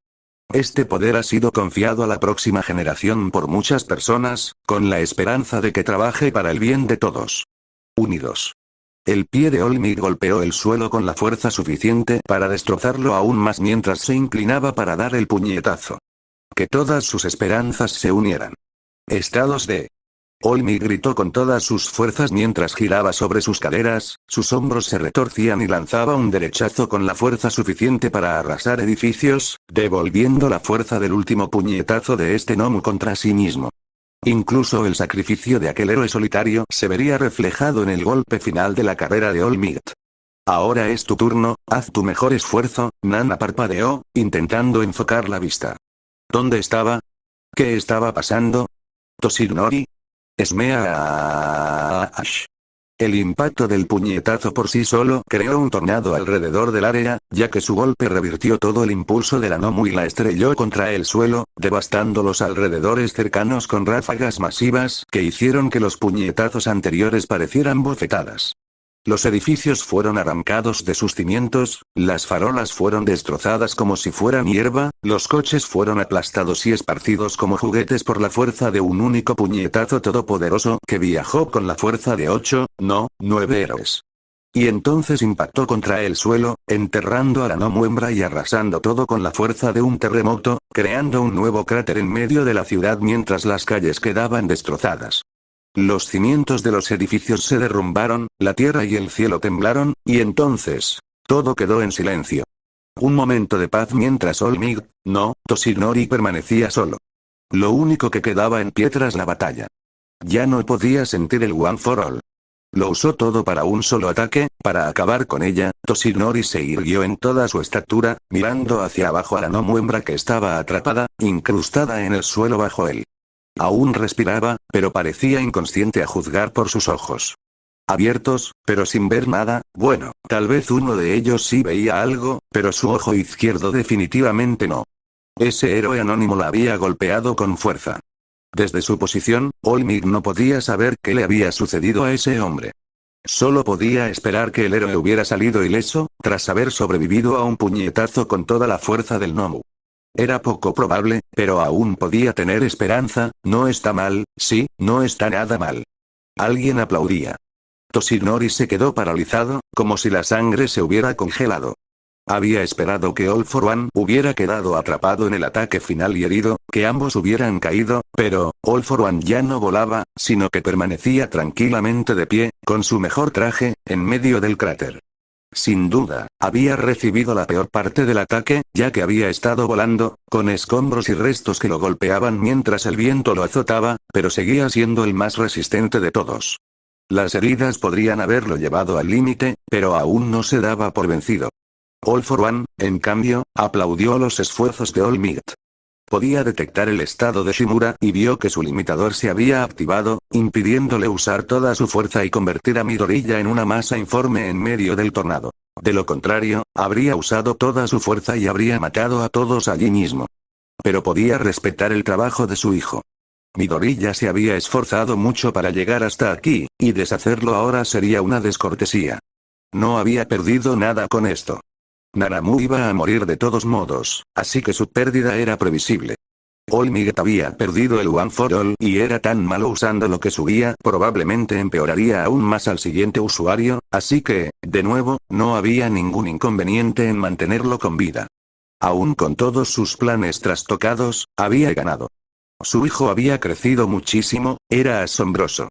Este poder ha sido confiado a la próxima generación por muchas personas, con la esperanza de que trabaje para el bien de todos. Unidos. El pie de All Might golpeó el suelo con la fuerza suficiente para destrozarlo aún más mientras se inclinaba para dar el puñetazo. Que todas sus esperanzas se unieran. Estados de... All Might gritó con todas sus fuerzas mientras giraba sobre sus caderas, sus hombros se retorcían y lanzaba un derechazo con la fuerza suficiente para arrasar edificios, devolviendo la fuerza del último puñetazo de este Nomu contra sí mismo. Incluso el sacrificio de aquel héroe solitario se vería reflejado en el golpe final de la carrera de All Might. Ahora es tu turno, haz tu mejor esfuerzo. Nana parpadeó, intentando enfocar la vista. ¿Dónde estaba? ¿Qué estaba pasando? ¿Toshinori? Smash. El impacto del puñetazo por sí solo creó un tornado alrededor del área, ya que su golpe revirtió todo el impulso de la Nomu y la estrelló contra el suelo, devastando los alrededores cercanos con ráfagas masivas que hicieron que los puñetazos anteriores parecieran bofetadas. Los edificios fueron arrancados de sus cimientos, las farolas fueron destrozadas como si fueran hierba, los coches fueron aplastados y esparcidos como juguetes por la fuerza de un único puñetazo todopoderoso que viajó con la fuerza de 9 héroes. Y entonces impactó contra el suelo, enterrando a la Nomu hembra y arrasando todo con la fuerza de un terremoto, creando un nuevo cráter en medio de la ciudad mientras las calles quedaban destrozadas. Los cimientos de los edificios se derrumbaron, la tierra y el cielo temblaron, y entonces, todo quedó en silencio. Un momento de paz mientras All Might, Toshinori permanecía solo. Lo único que quedaba en pie tras la batalla. Ya no podía sentir el One for All. Lo usó todo para un solo ataque, para acabar con ella. Toshinori se irguió en toda su estatura, mirando hacia abajo a la Nomu hembra que estaba atrapada, incrustada en el suelo bajo él. Aún respiraba, pero parecía inconsciente a juzgar por sus ojos abiertos, pero sin ver nada. Bueno, tal vez uno de ellos sí veía algo, pero su ojo izquierdo definitivamente no. Ese héroe anónimo la había golpeado con fuerza. Desde su posición, Olmig no podía saber qué le había sucedido a ese hombre. Solo podía esperar que el héroe hubiera salido ileso, tras haber sobrevivido a un puñetazo con toda la fuerza del Nomu. Era poco probable, pero aún podía tener esperanza. No está mal, sí, no está nada mal. Alguien aplaudía. Toshinori se quedó paralizado, como si la sangre se hubiera congelado. Había esperado que All for One hubiera quedado atrapado en el ataque final y herido, que ambos hubieran caído, pero All for One ya no volaba, sino que permanecía tranquilamente de pie, con su mejor traje, en medio del cráter. Sin duda, había recibido la peor parte del ataque, ya que había estado volando, con escombros y restos que lo golpeaban mientras el viento lo azotaba, pero seguía siendo el más resistente de todos. Las heridas podrían haberlo llevado al límite, pero aún no se daba por vencido. All for One, en cambio, aplaudió los esfuerzos de All Might. Podía detectar el estado de Shimura y vio que su limitador se había activado, impidiéndole usar toda su fuerza y convertir a Midoriya en una masa informe en medio del tornado. De lo contrario, habría usado toda su fuerza y habría matado a todos allí mismo. Pero podía respetar el trabajo de su hijo. Midoriya se había esforzado mucho para llegar hasta aquí, y deshacerlo ahora sería una descortesía. No había perdido nada con esto. Naramu iba a morir de todos modos, así que su pérdida era previsible. All Might había perdido el One for All y era tan malo usando lo que subía, probablemente empeoraría aún más al siguiente usuario, así que, de nuevo, no había ningún inconveniente en mantenerlo con vida. Aún con todos sus planes trastocados, había ganado. Su hijo había crecido muchísimo, era asombroso.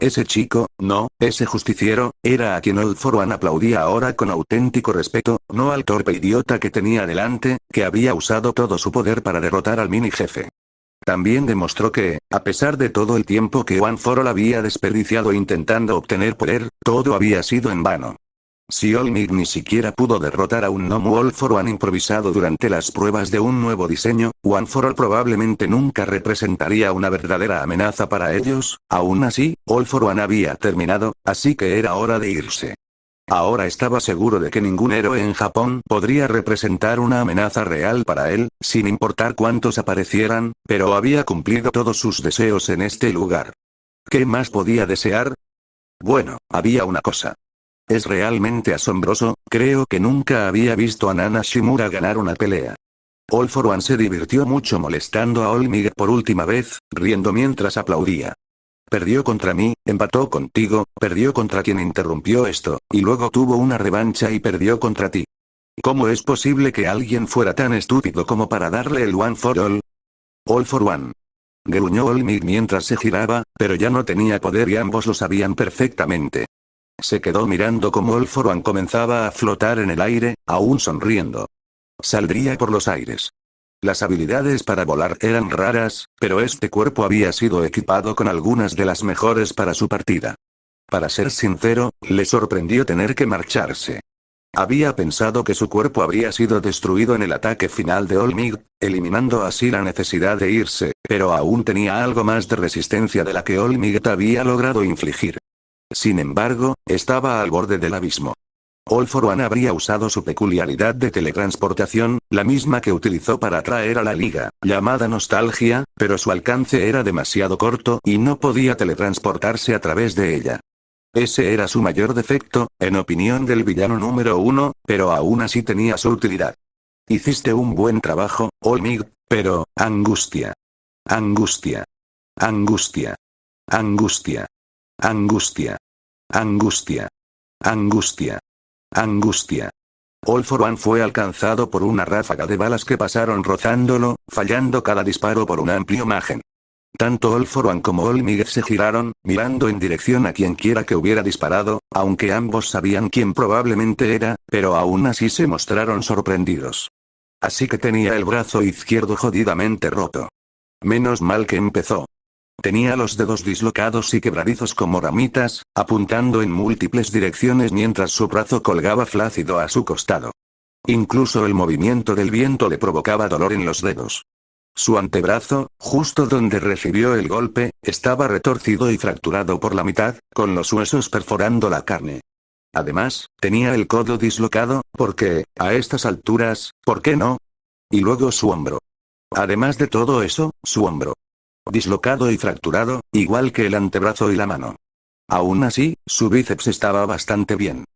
Ese chico, no, ese justiciero, era a quien All for One aplaudía ahora con auténtico respeto, no al torpe idiota que tenía delante, que había usado todo su poder para derrotar al mini jefe. También demostró que, a pesar de todo el tiempo que One for All había desperdiciado intentando obtener poder, todo había sido en vano. Si All Might ni siquiera pudo derrotar a un Nomu All for One improvisado durante las pruebas de un nuevo diseño, One for All probablemente nunca representaría una verdadera amenaza para ellos. Aún así, All for One había terminado, así que era hora de irse. Ahora estaba seguro de que ningún héroe en Japón podría representar una amenaza real para él, sin importar cuántos aparecieran, pero había cumplido todos sus deseos en este lugar. ¿Qué más podía desear? Bueno, había una cosa. Es realmente asombroso, creo que nunca había visto a Nana Shimura ganar una pelea. All for One se divirtió mucho molestando a All Might por última vez, riendo mientras aplaudía. Perdió contra mí, empató contigo, perdió contra quien interrumpió esto, y luego tuvo una revancha y perdió contra ti. ¿Cómo es posible que alguien fuera tan estúpido como para darle el One for All? All for One. Gruñó All Might mientras se giraba, pero ya no tenía poder y ambos lo sabían perfectamente. Se quedó mirando cómo All for One comenzaba a flotar en el aire, aún sonriendo. Saldría por los aires. Las habilidades para volar eran raras, pero este cuerpo había sido equipado con algunas de las mejores para su partida. Para ser sincero, le sorprendió tener que marcharse. Había pensado que su cuerpo habría sido destruido en el ataque final de All Might, eliminando así la necesidad de irse, pero aún tenía algo más de resistencia de la que All Might había logrado infligir. Sin embargo, estaba al borde del abismo. All for One habría usado su peculiaridad de teletransportación, la misma que utilizó para atraer a la liga, llamada nostalgia, pero su alcance era demasiado corto y no podía teletransportarse a través de ella. Ese era su mayor defecto, en opinión del villano número 1, pero aún así tenía su utilidad. Hiciste un buen trabajo, All Might, pero, angustia. Angustia. Angustia. Angustia. Angustia. Angustia. Angustia. Angustia. All for One fue alcanzado por una ráfaga de balas que pasaron rozándolo, fallando cada disparo por un amplio margen. Tanto All for One como All Might se giraron, mirando en dirección a quien quiera que hubiera disparado, aunque ambos sabían quién probablemente era, pero aún así se mostraron sorprendidos. Así que tenía el brazo izquierdo jodidamente roto. Menos mal que empezó. Tenía los dedos dislocados y quebradizos como ramitas, apuntando en múltiples direcciones mientras su brazo colgaba flácido a su costado. Incluso el movimiento del viento le provocaba dolor en los dedos. Su antebrazo, justo donde recibió el golpe, estaba retorcido y fracturado por la mitad, con los huesos perforando la carne. Además, tenía el codo dislocado, porque, a estas alturas, ¿por qué no? Y luego su hombro. Además de todo eso, su hombro. Dislocado y fracturado, igual que el antebrazo y la mano. Aún así, su bíceps estaba bastante bien.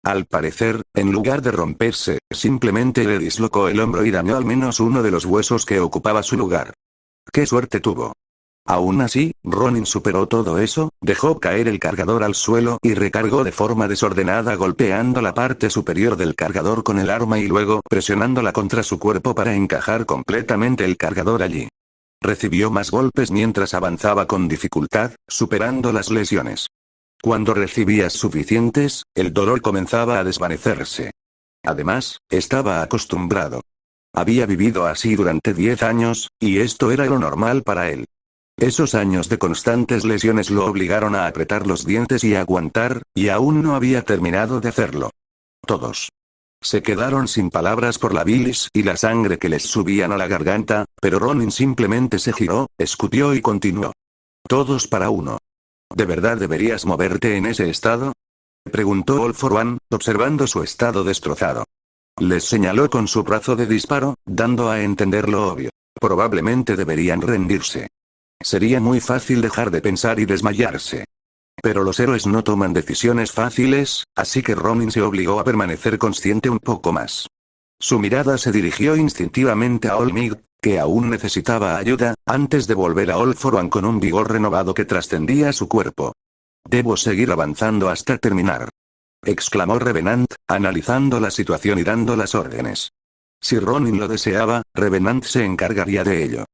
Al parecer, en lugar de romperse, simplemente le dislocó el hombro y dañó al menos uno de los huesos que ocupaba su lugar. ¡Qué suerte tuvo! Aún así, Ronin superó todo eso, dejó caer el cargador al suelo y recargó de forma desordenada golpeando la parte superior del cargador con el arma y luego presionándola contra su cuerpo para encajar completamente el cargador allí. Recibió más golpes mientras avanzaba con dificultad, superando las lesiones. Cuando recibías suficientes, el dolor comenzaba a desvanecerse. Además, estaba acostumbrado. Había vivido así durante 10 años, y esto era lo normal para él. Esos años de constantes lesiones lo obligaron a apretar los dientes y a aguantar, y aún no había terminado de hacerlo. Todos se quedaron sin palabras por la bilis y la sangre que les subían a la garganta, pero Ronin simplemente se giró, escupió y continuó. Todos para uno. ¿De verdad deberías moverte en ese estado? Preguntó All for One, observando su estado destrozado. Les señaló con su brazo de disparo, dando a entender lo obvio. Probablemente deberían rendirse. Sería muy fácil dejar de pensar y desmayarse. Pero los héroes no toman decisiones fáciles, así que Ronin se obligó a permanecer consciente un poco más. Su mirada se dirigió instintivamente a All Might, que aún necesitaba ayuda, antes de volver a All for One con un vigor renovado que trascendía su cuerpo. «Debo seguir avanzando hasta terminar», exclamó Revenant, analizando la situación y dando las órdenes. Si Ronin lo deseaba, Revenant se encargaría de ello.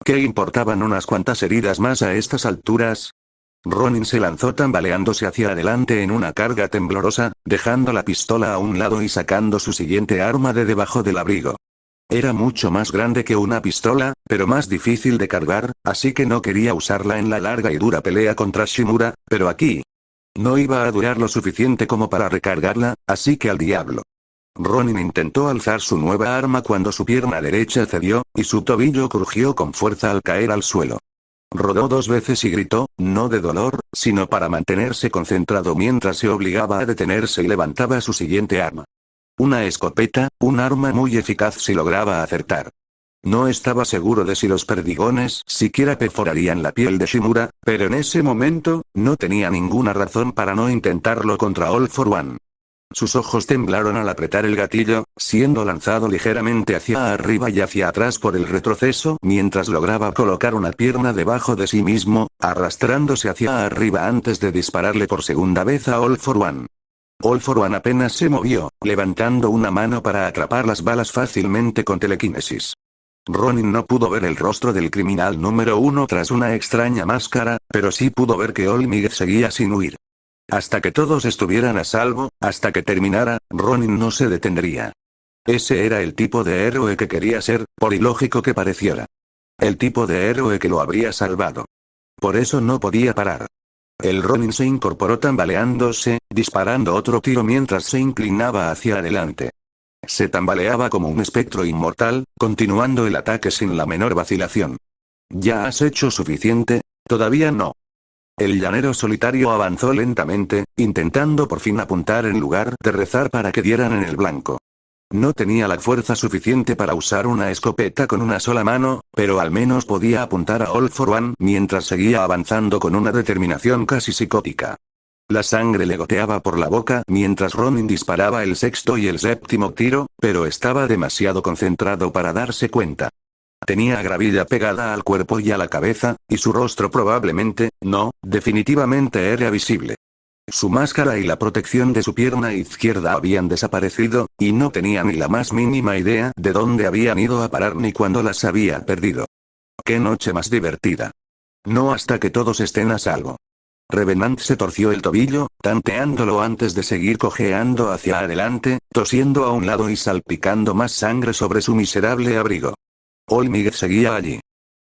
¿Qué importaban unas cuantas heridas más a estas alturas? Ronin se lanzó tambaleándose hacia adelante en una carga temblorosa, dejando la pistola a un lado y sacando su siguiente arma de debajo del abrigo. Era mucho más grande que una pistola, pero más difícil de cargar, así que no quería usarla en la larga y dura pelea contra Shimura, pero aquí no iba a durar lo suficiente como para recargarla, así que al diablo. Ronin intentó alzar su nueva arma cuando su pierna derecha cedió, y su tobillo crujió con fuerza al caer al suelo. Rodó 2 veces y gritó, no de dolor, sino para mantenerse concentrado mientras se obligaba a detenerse y levantaba su siguiente arma. Una escopeta, un arma muy eficaz si lograba acertar. No estaba seguro de si los perdigones siquiera perforarían la piel de Shimura, pero en ese momento, no tenía ninguna razón para no intentarlo contra All for One. Sus ojos temblaron al apretar el gatillo, siendo lanzado ligeramente hacia arriba y hacia atrás por el retroceso mientras lograba colocar una pierna debajo de sí mismo, arrastrándose hacia arriba antes de dispararle por segunda vez a All for One. All for One apenas se movió, levantando una mano para atrapar las balas fácilmente con telequinesis. Ronin no pudo ver el rostro del criminal número 1 tras una extraña máscara, pero sí pudo ver que All Might seguía sin huir. Hasta que todos estuvieran a salvo, hasta que terminara, Ronin no se detendría. Ese era el tipo de héroe que quería ser, por ilógico que pareciera. El tipo de héroe que lo habría salvado. Por eso no podía parar. El Ronin se incorporó tambaleándose, disparando otro tiro mientras se inclinaba hacia adelante. Se tambaleaba como un espectro inmortal, continuando el ataque sin la menor vacilación. ¿Ya has hecho suficiente? Todavía no. El llanero solitario avanzó lentamente, intentando por fin apuntar en lugar de rezar para que dieran en el blanco. No tenía la fuerza suficiente para usar una escopeta con una sola mano, pero al menos podía apuntar a All for One mientras seguía avanzando con una determinación casi psicótica. La sangre le goteaba por la boca mientras Ronin disparaba el 6º y el 7º tiro, pero estaba demasiado concentrado para darse cuenta. Tenía gravilla pegada al cuerpo y a la cabeza, y su rostro probablemente, no, definitivamente era visible. Su máscara y la protección de su pierna izquierda habían desaparecido, y no tenía ni la más mínima idea de dónde habían ido a parar ni cuándo las había perdido. ¡Qué noche más divertida! No hasta que todos estén a salvo. Revenant se torció el tobillo, tanteándolo antes de seguir cojeando hacia adelante, tosiendo a un lado y salpicando más sangre sobre su miserable abrigo. All Might seguía allí.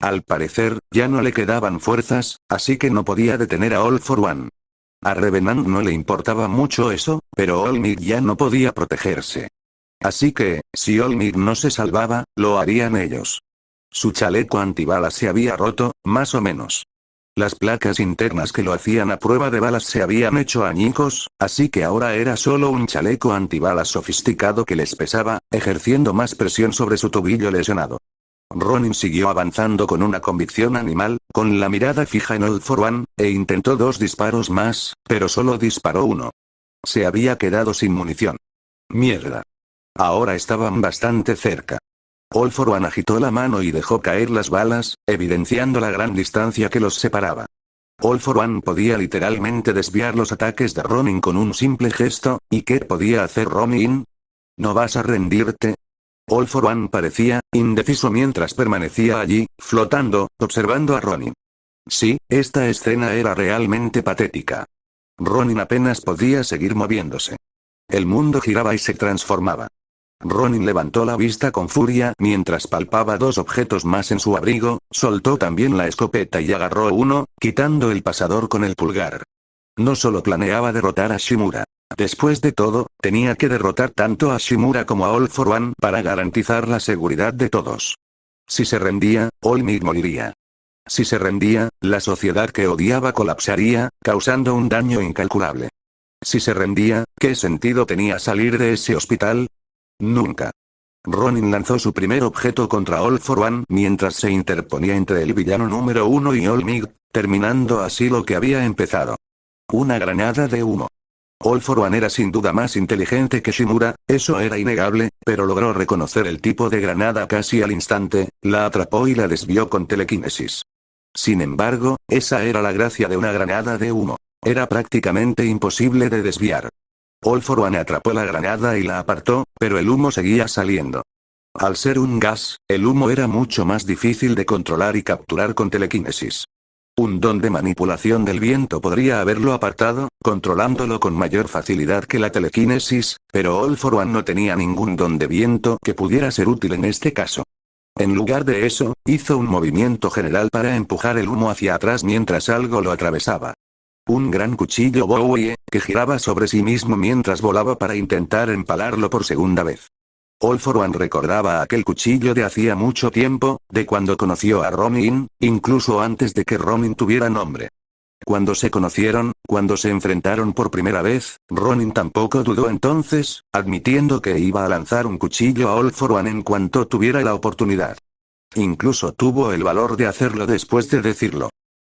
Al parecer, ya no le quedaban fuerzas, así que no podía detener a All for One. A Revenant no le importaba mucho eso, pero All Might ya no podía protegerse. Así que, si All Might no se salvaba, lo harían ellos. Su chaleco antibalas se había roto, más o menos. Las placas internas que lo hacían a prueba de balas se habían hecho añicos, así que ahora era solo un chaleco antibalas sofisticado que les pesaba, ejerciendo más presión sobre su tobillo lesionado. Ronin siguió avanzando con una convicción animal, con la mirada fija en All for One, e intentó 2 disparos más, pero solo disparó uno. Se había quedado sin munición. Mierda. Ahora estaban bastante cerca. All for One agitó la mano y dejó caer las balas, evidenciando la gran distancia que los separaba. All for One podía literalmente desviar los ataques de Ronin con un simple gesto, ¿y qué podía hacer Ronin? ¿No vas a rendirte? All for One parecía indeciso mientras permanecía allí, flotando, observando a Ronin. Sí, esta escena era realmente patética. Ronin apenas podía seguir moviéndose. El mundo giraba y se transformaba. Ronin levantó la vista con furia mientras palpaba 2 objetos más en su abrigo, soltó también la escopeta y agarró uno, quitando el pasador con el pulgar. No solo planeaba derrotar a Shimura. Después de todo, tenía que derrotar tanto a Shimura como a All for One para garantizar la seguridad de todos. Si se rendía, All Might moriría. Si se rendía, la sociedad que odiaba colapsaría, causando un daño incalculable. Si se rendía, ¿qué sentido tenía salir de ese hospital? Nunca. Ronin lanzó su primer objeto contra All for One mientras se interponía entre el villano número 1 y All Might, terminando así lo que había empezado. Una granada de humo. All for One era sin duda más inteligente que Shimura, eso era innegable, pero logró reconocer el tipo de granada casi al instante, la atrapó y la desvió con telequinesis. Sin embargo, esa era la gracia de una granada de humo. Era prácticamente imposible de desviar. All for One atrapó la granada y la apartó, pero el humo seguía saliendo. Al ser un gas, el humo era mucho más difícil de controlar y capturar con telequinesis. Un don de manipulación del viento podría haberlo apartado, controlándolo con mayor facilidad que la telequinesis, pero All for One no tenía ningún don de viento que pudiera ser útil en este caso. En lugar de eso, hizo un movimiento general para empujar el humo hacia atrás mientras algo lo atravesaba. Un gran cuchillo Bowie, que giraba sobre sí mismo mientras volaba para intentar empalarlo por segunda vez. All for One recordaba aquel cuchillo de hacía mucho tiempo, de cuando conoció a Ronin, incluso antes de que Ronin tuviera nombre. Cuando se conocieron, cuando se enfrentaron por primera vez, Ronin tampoco dudó entonces, admitiendo que iba a lanzar un cuchillo a All for One en cuanto tuviera la oportunidad. Incluso tuvo el valor de hacerlo después de decirlo.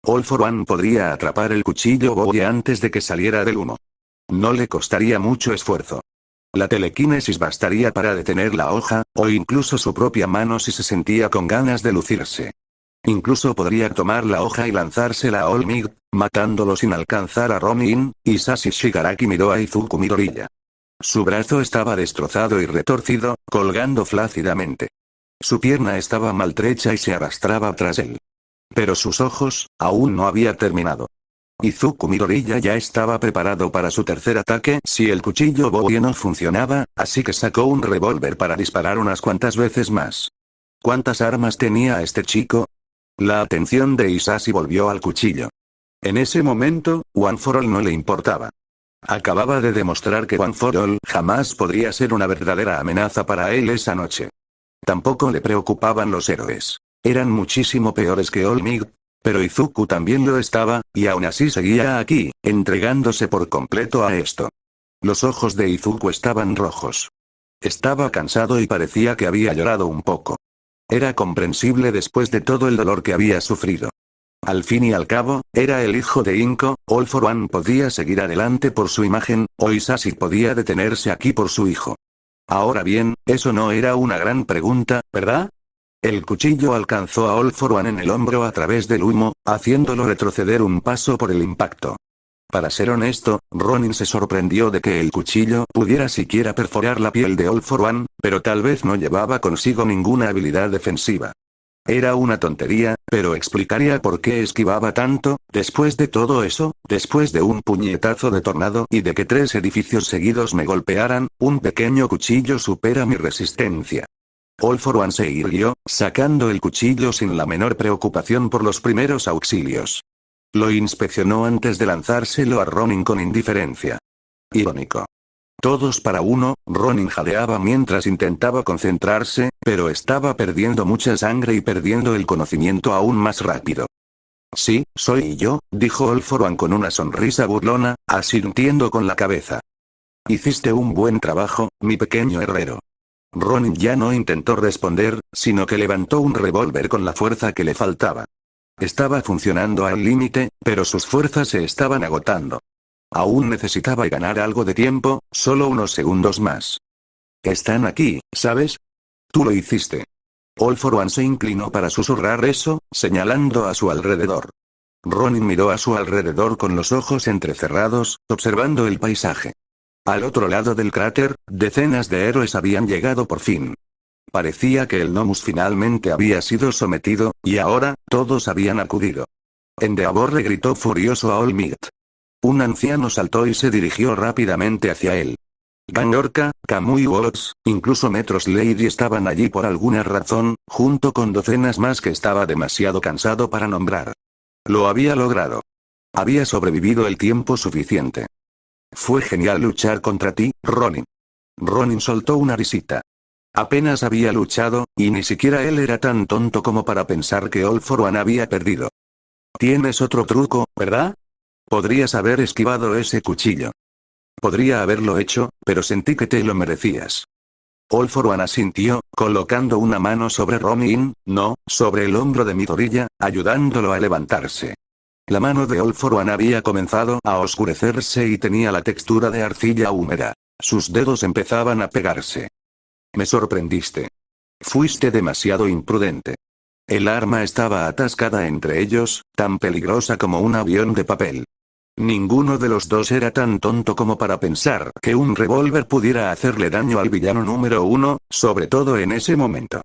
All for One podría atrapar el cuchillo Bowie antes de que saliera del humo. No le costaría mucho esfuerzo. La telequinesis bastaría para detener la hoja, o incluso su propia mano si se sentía con ganas de lucirse. Incluso podría tomar la hoja y lanzársela a All Might, matándolo sin alcanzar a Ronin. Hisashi Shigaraki miró a Izuku Midoriya. Su brazo estaba destrozado y retorcido, colgando flácidamente. Su pierna estaba maltrecha y se arrastraba tras él. Pero sus ojos, aún no había terminado. Izuku Midoriya ya estaba preparado para su tercer ataque si el cuchillo Bowie no funcionaba, así que sacó un revólver para disparar unas cuantas veces más. ¿Cuántas armas tenía este chico? La atención de Hisashi volvió al cuchillo. En ese momento, One for All no le importaba. Acababa de demostrar que One for All jamás podría ser una verdadera amenaza para él esa noche. Tampoco le preocupaban los héroes. Eran muchísimo peores que All Might. Pero Izuku también lo estaba, y aún así seguía aquí, entregándose por completo a esto. Los ojos de Izuku estaban rojos. Estaba cansado y parecía que había llorado un poco. Era comprensible después de todo el dolor que había sufrido. Al fin y al cabo, era el hijo de Inko, All for One podía seguir adelante por su imagen, o Hisashi podía detenerse aquí por su hijo. Ahora bien, eso no era una gran pregunta, ¿verdad? El cuchillo alcanzó a All for One en el hombro a través del humo, haciéndolo retroceder un paso por el impacto. Para ser honesto, Ronin se sorprendió de que el cuchillo pudiera siquiera perforar la piel de All for One, pero tal vez no llevaba consigo ninguna habilidad defensiva. Era una tontería, pero explicaría por qué esquivaba tanto. Después de todo eso, después de un puñetazo de tornado y de que 3 edificios seguidos me golpearan, un pequeño cuchillo supera mi resistencia. All for One se irguió, sacando el cuchillo sin la menor preocupación por los primeros auxilios. Lo inspeccionó antes de lanzárselo a Ronin con indiferencia. Irónico. Todos para uno, Ronin jadeaba mientras intentaba concentrarse, pero estaba perdiendo mucha sangre y perdiendo el conocimiento aún más rápido. Sí, soy yo, dijo All for One con una sonrisa burlona, asintiendo con la cabeza. Hiciste un buen trabajo, mi pequeño herrero. Ronin ya no intentó responder, sino que levantó un revólver con la fuerza que le faltaba. Estaba funcionando al límite, pero sus fuerzas se estaban agotando. Aún necesitaba ganar algo de tiempo, solo unos segundos más. Están aquí, ¿sabes? Tú lo hiciste. All for One se inclinó para susurrar eso, señalando a su alrededor. Ronin miró a su alrededor con los ojos entrecerrados, observando el paisaje. Al otro lado del cráter, decenas de héroes habían llegado por fin. Parecía que el Nomus finalmente había sido sometido, y ahora, todos habían acudido. Endeavor le gritó furioso a All Might. Un anciano saltó y se dirigió rápidamente hacia él. Gang Orca, Kamui Watts, incluso Metros Lady estaban allí por alguna razón, junto con docenas más que estaba demasiado cansado para nombrar. Lo había logrado. Había sobrevivido el tiempo suficiente. Fue genial luchar contra ti, Ronin. Ronin soltó una risita. Apenas había luchado, y ni siquiera él era tan tonto como para pensar que All for One había perdido. Tienes otro truco, ¿verdad? Podrías haber esquivado ese cuchillo. Podría haberlo hecho, pero sentí que te lo merecías. All for One asintió, colocando una mano sobre Ronin, no, sobre el hombro de Midoriya, ayudándolo a levantarse. La mano de All for One había comenzado a oscurecerse y tenía la textura de arcilla húmeda. Sus dedos empezaban a pegarse. Me sorprendiste. Fuiste demasiado imprudente. El arma estaba atascada entre ellos, tan peligrosa como un avión de papel. Ninguno de los dos era tan tonto como para pensar que un revólver pudiera hacerle daño al villano número uno, sobre todo en ese momento.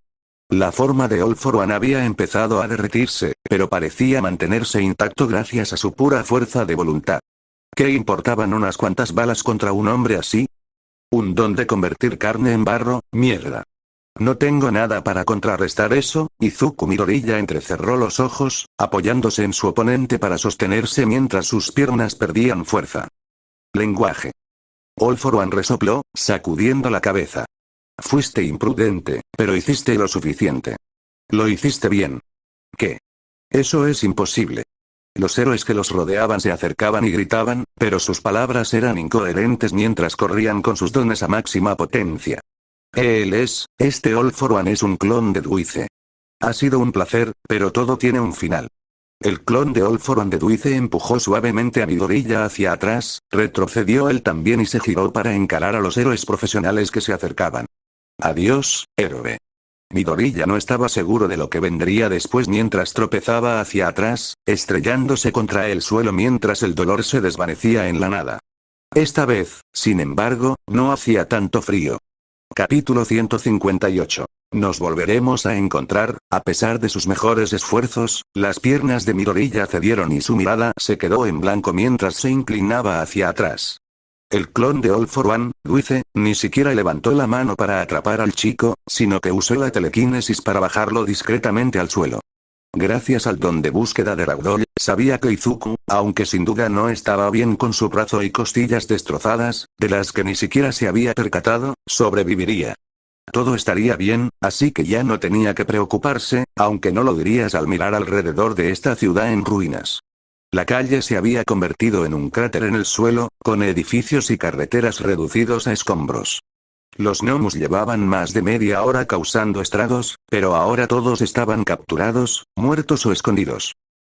La forma de All for One había empezado a derretirse, pero parecía mantenerse intacto gracias a su pura fuerza de voluntad. ¿Qué importaban unas cuantas balas contra un hombre así? Un don de convertir carne en barro, mierda. No tengo nada para contrarrestar eso. Izuku Midoriya entrecerró los ojos, apoyándose en su oponente para sostenerse mientras sus piernas perdían fuerza. Lenguaje. All for One resopló, sacudiendo la cabeza. Fuiste imprudente, pero hiciste lo suficiente. Lo hiciste bien. ¿Qué? Eso es imposible. Los héroes que los rodeaban se acercaban y gritaban, pero sus palabras eran incoherentes mientras corrían con sus dones a máxima potencia. Este All for One es un clon de Duice. Ha sido un placer, pero todo tiene un final. El clon de All for One de Duice empujó suavemente a Midoriya hacia atrás, retrocedió él también y se giró para encarar a los héroes profesionales que se acercaban. Adiós, héroe. Midoriya no estaba seguro de lo que vendría después mientras tropezaba hacia atrás, estrellándose contra el suelo mientras el dolor se desvanecía en la nada. Esta vez, sin embargo, no hacía tanto frío. Capítulo 158. Nos volveremos a encontrar. A pesar de sus mejores esfuerzos, las piernas de Midoriya cedieron y su mirada se quedó en blanco mientras se inclinaba hacia atrás. El clon de All for One, Duice, ni siquiera levantó la mano para atrapar al chico, sino que usó la telequinesis para bajarlo discretamente al suelo. Gracias al don de búsqueda de Ragdoll, sabía que Izuku, aunque sin duda no estaba bien con su brazo y costillas destrozadas, de las que ni siquiera se había percatado, sobreviviría. Todo estaría bien, así que ya no tenía que preocuparse, aunque no lo dirías al mirar alrededor de esta ciudad en ruinas. La calle se había convertido en un cráter en el suelo, con edificios y carreteras reducidos a escombros. Los gnomos llevaban más de media hora causando estragos, pero ahora todos estaban capturados, muertos o escondidos.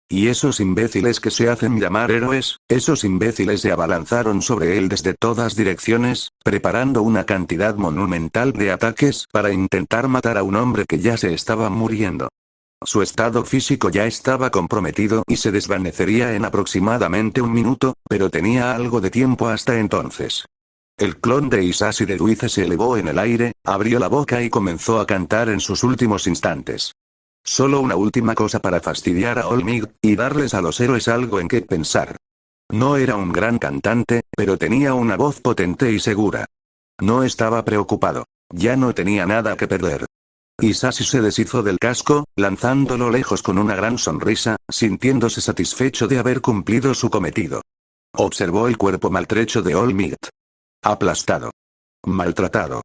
Y esos imbéciles que se hacen llamar héroes, esos imbéciles se abalanzaron sobre él desde todas direcciones, preparando una cantidad monumental de ataques para intentar matar a un hombre que ya se estaba muriendo. Su estado físico ya estaba comprometido y se desvanecería en aproximadamente un minuto, pero tenía algo de tiempo hasta entonces. El clon de Isashi de Duice se elevó en el aire, abrió la boca y comenzó a cantar en sus últimos instantes. Solo una última cosa para fastidiar a All Might, y darles a los héroes algo en qué pensar. No era un gran cantante, pero tenía una voz potente y segura. No estaba preocupado. Ya no tenía nada que perder. Isashi se deshizo del casco, lanzándolo lejos con una gran sonrisa, sintiéndose satisfecho de haber cumplido su cometido. Observó el cuerpo maltrecho de All Might. Aplastado. Maltratado.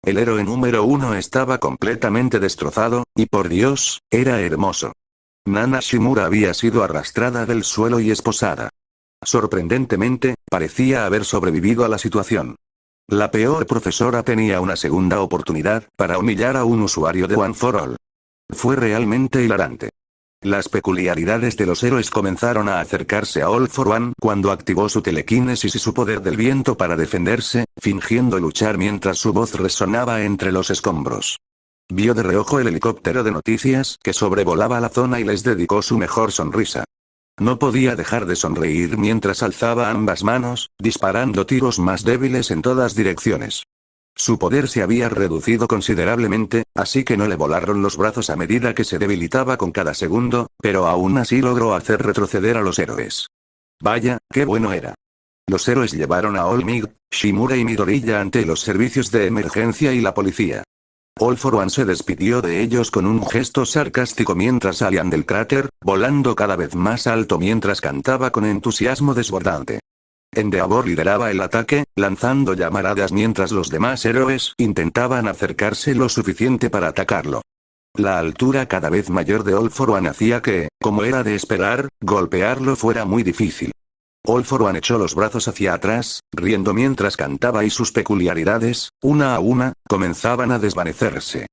El héroe número 1 estaba completamente destrozado, y por Dios, era hermoso. Nana Shimura había sido arrastrada del suelo y esposada. Sorprendentemente, parecía haber sobrevivido a la situación. La peor profesora tenía una segunda oportunidad para humillar a un usuario de One for All. Fue realmente hilarante. Las peculiaridades de los héroes comenzaron a acercarse a All for One cuando activó su telequinesis y su poder del viento para defenderse, fingiendo luchar mientras su voz resonaba entre los escombros. Vio de reojo el helicóptero de noticias que sobrevolaba la zona y les dedicó su mejor sonrisa. No podía dejar de sonreír mientras alzaba ambas manos, disparando tiros más débiles en todas direcciones. Su poder se había reducido considerablemente, así que no le volaron los brazos a medida que se debilitaba con cada segundo, pero aún así logró hacer retroceder a los héroes. Vaya, qué bueno era. Los héroes llevaron a All Might, Shimura y Midoriya ante los servicios de emergencia y la policía. All for One se despidió de ellos con un gesto sarcástico mientras salían del cráter, volando cada vez más alto mientras cantaba con entusiasmo desbordante. Endeavor lideraba el ataque, lanzando llamaradas mientras los demás héroes intentaban acercarse lo suficiente para atacarlo. La altura cada vez mayor de All for One hacía que, como era de esperar, golpearlo fuera muy difícil. All for One echó los brazos hacia atrás, riendo mientras cantaba y sus peculiaridades, una a una, comenzaban a desvanecerse.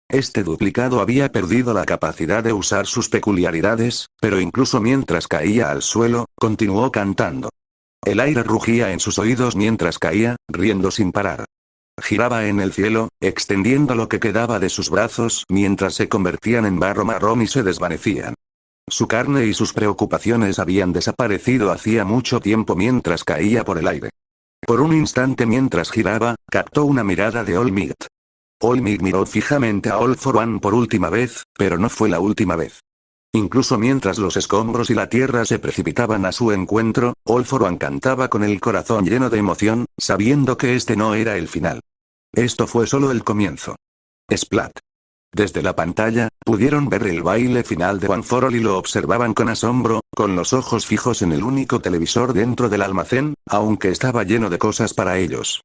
Este duplicado había perdido la capacidad de usar sus peculiaridades, pero incluso mientras caía al suelo, continuó cantando. El aire rugía en sus oídos mientras caía, riendo sin parar. Giraba en el cielo, extendiendo lo que quedaba de sus brazos mientras se convertían en barro marrón y se desvanecían. Su carne y sus preocupaciones habían desaparecido hacía mucho tiempo mientras caía por el aire. Por un instante mientras giraba, captó una mirada de All Might. All Might miró fijamente a All for One por última vez, pero no fue la última vez. Incluso mientras los escombros y la tierra se precipitaban a su encuentro, All for One cantaba con el corazón lleno de emoción, sabiendo que este no era el final. Esto fue solo el comienzo. Splat. Desde la pantalla, pudieron ver el baile final de One for All y lo observaban con asombro, con los ojos fijos en el único televisor dentro del almacén, aunque estaba lleno de cosas para ellos.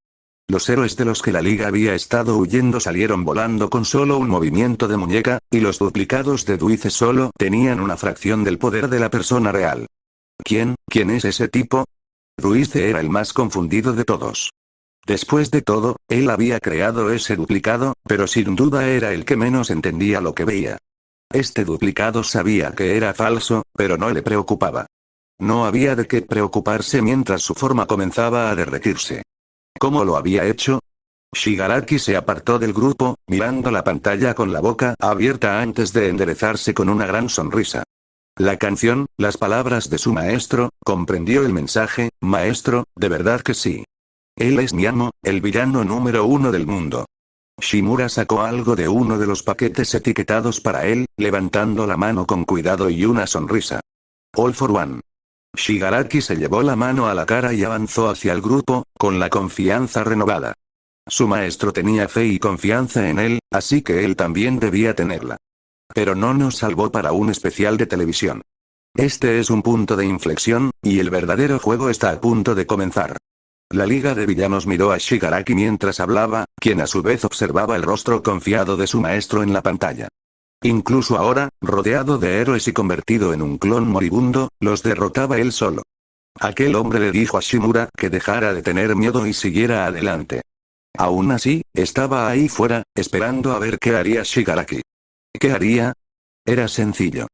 Los héroes de los que la liga había estado huyendo salieron volando con solo un movimiento de muñeca, y los duplicados de Duice solo tenían una fracción del poder de la persona real. ¿Quién es ese tipo? Duice era el más confundido de todos. Después de todo, él había creado ese duplicado, pero sin duda era el que menos entendía lo que veía. Este duplicado sabía que era falso, pero no le preocupaba. No había de qué preocuparse mientras su forma comenzaba a derretirse. ¿Cómo lo había hecho? Shigaraki se apartó del grupo, mirando la pantalla con la boca abierta antes de enderezarse con una gran sonrisa. La canción, las palabras de su maestro, comprendió el mensaje, maestro, de verdad que sí. Él es mi amo, el villano número 1 del mundo. Shimura sacó algo de uno de los paquetes etiquetados para él, levantando la mano con cuidado y una sonrisa. All for One. Shigaraki se llevó la mano a la cara y avanzó hacia el grupo, con la confianza renovada. Su maestro tenía fe y confianza en él, así que él también debía tenerla. Pero no nos salvó para un especial de televisión. Este es un punto de inflexión, y el verdadero juego está a punto de comenzar. La Liga de Villanos miró a Shigaraki mientras hablaba, quien a su vez observaba el rostro confiado de su maestro en la pantalla. Incluso ahora, rodeado de héroes y convertido en un clon moribundo, los derrotaba él solo. Aquel hombre le dijo a Shimura que dejara de tener miedo y siguiera adelante. Aún así, estaba ahí fuera, esperando a ver qué haría Shigaraki. ¿Qué haría? Era sencillo.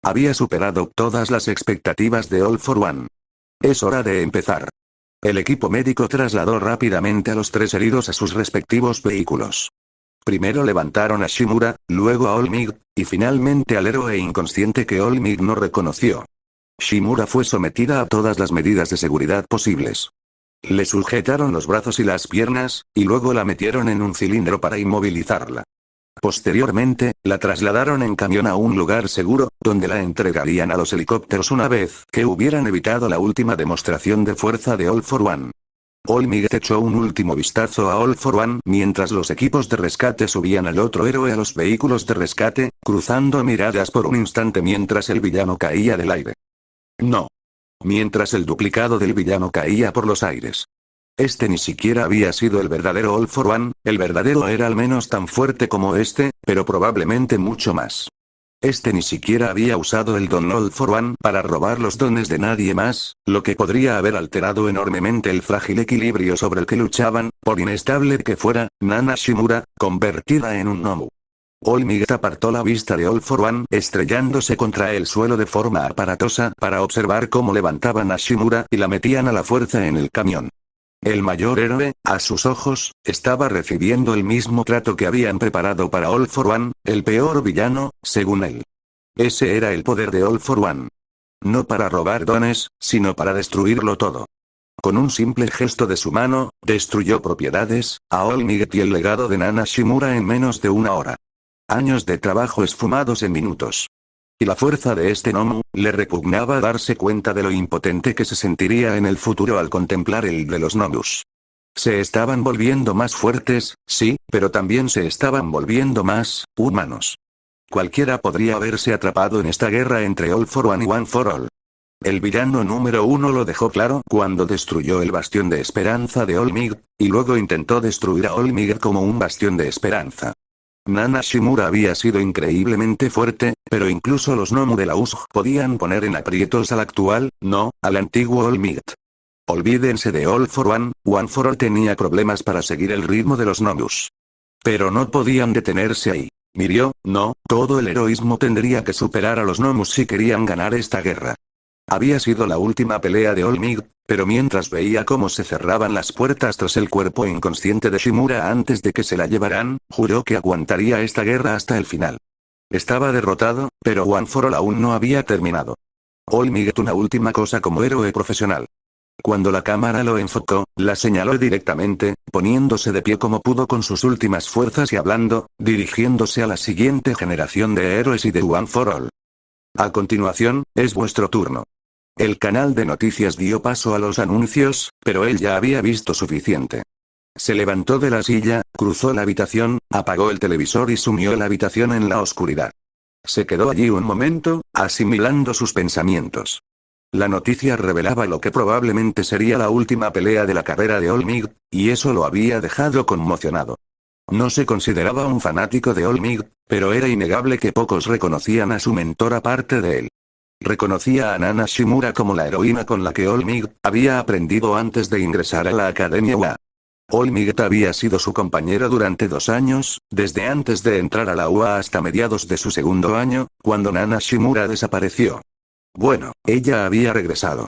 Había superado todas las expectativas de All for One. Es hora de empezar. El equipo médico trasladó rápidamente a los 3 heridos a sus respectivos vehículos. Primero levantaron a Shimura, luego a All Might, y finalmente al héroe inconsciente que All Might no reconoció. Shimura fue sometida a todas las medidas de seguridad posibles. Le sujetaron los brazos y las piernas, y luego la metieron en un cilindro para inmovilizarla. Posteriormente, la trasladaron en camión a un lugar seguro, donde la entregarían a los helicópteros una vez que hubieran evitado la última demostración de fuerza de All for One. All Might echó un último vistazo a All for One mientras los equipos de rescate subían al otro héroe a los vehículos de rescate, cruzando miradas por un instante mientras el villano caía del aire. No. Mientras el duplicado del villano caía por los aires. Este ni siquiera había sido el verdadero All for One, el verdadero era al menos tan fuerte como este, pero probablemente mucho más. Este ni siquiera había usado el don All for One para robar los dones de nadie más, lo que podría haber alterado enormemente el frágil equilibrio sobre el que luchaban, por inestable que fuera, Nana Shimura, convertida en un Nomu. All Might apartó la vista de All for One estrellándose contra el suelo de forma aparatosa para observar cómo levantaban a Shimura y la metían a la fuerza en el camión. El mayor héroe, a sus ojos, estaba recibiendo el mismo trato que habían preparado para All for One, el peor villano, según él. Ese era el poder de All for One. No para robar dones, sino para destruirlo todo. Con un simple gesto de su mano, destruyó propiedades, a All Might y el legado de Nana Shimura en menos de una hora. Años de trabajo esfumados en minutos. Y la fuerza de este Nomu, le repugnaba darse cuenta de lo impotente que se sentiría en el futuro al contemplar el de los Nomus. Se estaban volviendo más fuertes, sí, pero también se estaban volviendo más humanos. Cualquiera podría haberse atrapado en esta guerra entre All for One y One for All. El villano número 1 lo dejó claro cuando destruyó el bastión de esperanza de All Might, y luego intentó destruir a All Might como un bastión de esperanza. Nana Shimura había sido increíblemente fuerte, pero incluso los Nomu de la USG podían poner en aprietos al actual, no, al antiguo All Might. Olvídense de All for One for All tenía problemas para seguir el ritmo de los Nomus. Pero no podían detenerse ahí. Mirio, no, todo el heroísmo tendría que superar a los Nomus si querían ganar esta guerra. Había sido la última pelea de All Might, pero mientras veía cómo se cerraban las puertas tras el cuerpo inconsciente de Shimura antes de que se la llevaran, juró que aguantaría esta guerra hasta el final. Estaba derrotado, pero One for All aún no había terminado. All Might una última cosa como héroe profesional. Cuando la cámara lo enfocó, la señaló directamente, poniéndose de pie como pudo con sus últimas fuerzas y hablando, dirigiéndose a la siguiente generación de héroes y de One for All. A continuación, es vuestro turno. El canal de noticias dio paso a los anuncios, pero él ya había visto suficiente. Se levantó de la silla, cruzó la habitación, apagó el televisor y sumió la habitación en la oscuridad. Se quedó allí un momento, asimilando sus pensamientos. La noticia revelaba lo que probablemente sería la última pelea de la carrera de All Might, y eso lo había dejado conmocionado. No se consideraba un fanático de All Might, pero era innegable que pocos reconocían a su mentor aparte de él. Reconocía a Nana Shimura como la heroína con la que All Might había aprendido antes de ingresar a la Academia UA. All Might había sido su compañero durante 2 años, desde antes de entrar a la UA hasta mediados de su segundo año, cuando Nana Shimura desapareció. Bueno, ella había regresado.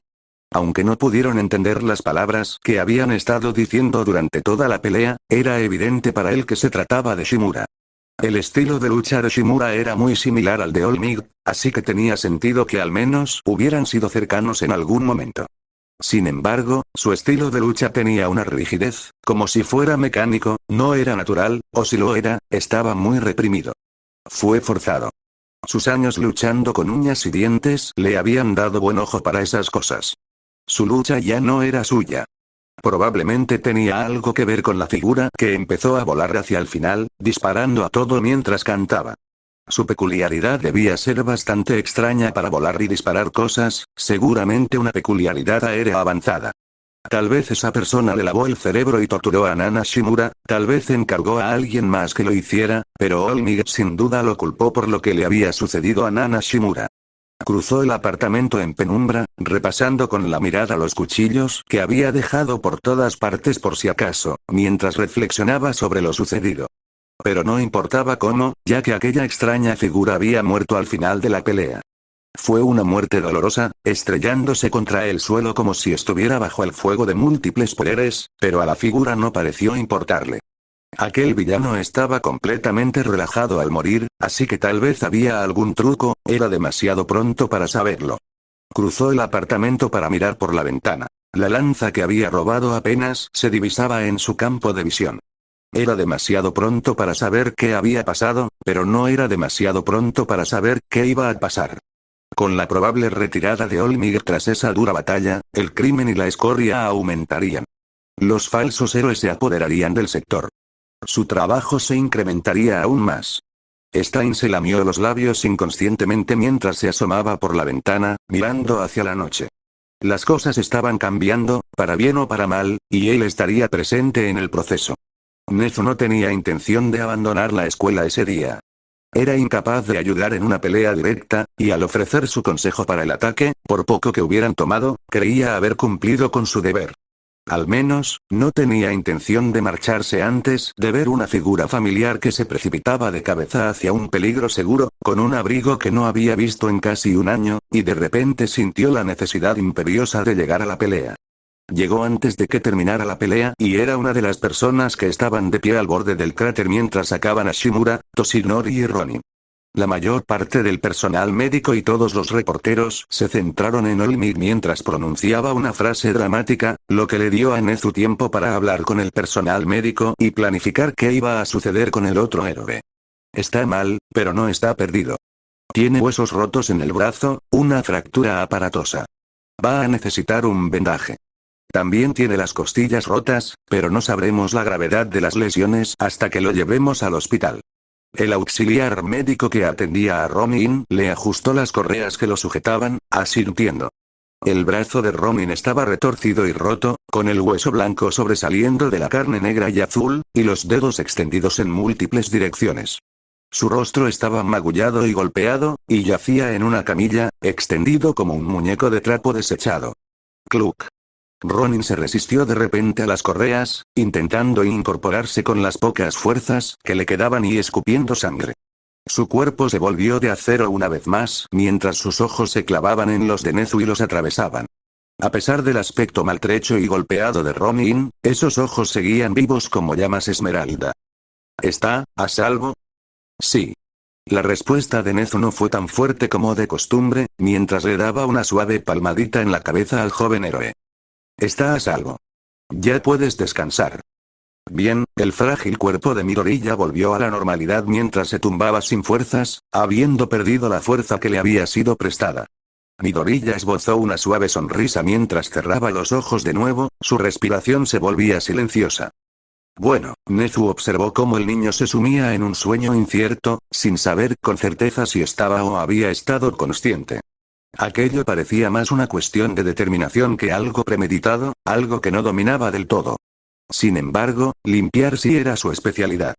Aunque no pudieron entender las palabras que habían estado diciendo durante toda la pelea, era evidente para él que se trataba de Shimura. El estilo de lucha de Shimura era muy similar al de All Might, así que tenía sentido que al menos hubieran sido cercanos en algún momento. Sin embargo, su estilo de lucha tenía una rigidez, como si fuera mecánico, no era natural, o si lo era, estaba muy reprimido. Fue forzado. Sus años luchando con uñas y dientes le habían dado buen ojo para esas cosas. Su lucha ya no era suya. Probablemente tenía algo que ver con la figura que empezó a volar hacia el final, disparando a todo mientras cantaba. Su peculiaridad debía ser bastante extraña para volar y disparar cosas, seguramente una peculiaridad aérea avanzada. Tal vez esa persona le lavó el cerebro y torturó a Nana Shimura, tal vez encargó a alguien más que lo hiciera, pero All Might sin duda lo culpó por lo que le había sucedido a Nana Shimura. Cruzó el apartamento en penumbra, repasando con la mirada los cuchillos que había dejado por todas partes por si acaso, mientras reflexionaba sobre lo sucedido. Pero no importaba cómo, ya que aquella extraña figura había muerto al final de la pelea. Fue una muerte dolorosa, estrellándose contra el suelo como si estuviera bajo el fuego de múltiples poderes, pero a la figura no pareció importarle. Aquel villano estaba completamente relajado al morir, así que tal vez había algún truco, era demasiado pronto para saberlo. Cruzó el apartamento para mirar por la ventana. La lanza que había robado apenas se divisaba en su campo de visión. Era demasiado pronto para saber qué había pasado, pero no era demasiado pronto para saber qué iba a pasar. Con la probable retirada de All Might tras esa dura batalla, el crimen y la escoria aumentarían. Los falsos héroes se apoderarían del sector. Su trabajo se incrementaría aún más. Stein se lamió los labios inconscientemente mientras se asomaba por la ventana, mirando hacia la noche. Las cosas estaban cambiando, para bien o para mal, y él estaría presente en el proceso. Nezu no tenía intención de abandonar la escuela ese día. Era incapaz de ayudar en una pelea directa, y al ofrecer su consejo para el ataque, por poco que hubieran tomado, creía haber cumplido con su deber. Al menos, no tenía intención de marcharse antes de ver una figura familiar que se precipitaba de cabeza hacia un peligro seguro, con un abrigo que no había visto en casi un año, y de repente sintió la necesidad imperiosa de llegar a la pelea. Llegó antes de que terminara la pelea y era una de las personas que estaban de pie al borde del cráter mientras sacaban a Shimura, Toshinori y Ronin. La mayor parte del personal médico y todos los reporteros se centraron en Olmig mientras pronunciaba una frase dramática, lo que le dio a Nezu tiempo para hablar con el personal médico y planificar qué iba a suceder con el otro héroe. Está mal, pero no está perdido. Tiene huesos rotos en el brazo, una fractura aparatosa. Va a necesitar un vendaje. También tiene las costillas rotas, pero no sabremos la gravedad de las lesiones hasta que lo llevemos al hospital. El auxiliar médico que atendía a Ronin le ajustó las correas que lo sujetaban, asintiendo. El brazo de Ronin estaba retorcido y roto, con el hueso blanco sobresaliendo de la carne negra y azul, y los dedos extendidos en múltiples direcciones. Su rostro estaba magullado y golpeado, y yacía en una camilla, extendido como un muñeco de trapo desechado. Cluck. Ronin se resistió de repente a las correas, intentando incorporarse con las pocas fuerzas que le quedaban y escupiendo sangre. Su cuerpo se volvió de acero una vez más, mientras sus ojos se clavaban en los de Nezu y los atravesaban. A pesar del aspecto maltrecho y golpeado de Ronin, esos ojos seguían vivos como llamas esmeralda. ¿Está a salvo? Sí. La respuesta de Nezu no fue tan fuerte como de costumbre, mientras le daba una suave palmadita en la cabeza al joven héroe. Está a salvo. Ya puedes descansar. Bien, el frágil cuerpo de Midoriya volvió a la normalidad mientras se tumbaba sin fuerzas, habiendo perdido la fuerza que le había sido prestada. Midoriya esbozó una suave sonrisa mientras cerraba los ojos de nuevo, su respiración se volvía silenciosa. Bueno, Nezu observó cómo el niño se sumía en un sueño incierto, sin saber con certeza si estaba o había estado consciente. Aquello parecía más una cuestión de determinación que algo premeditado, algo que no dominaba del todo. Sin embargo, limpiar sí era su especialidad.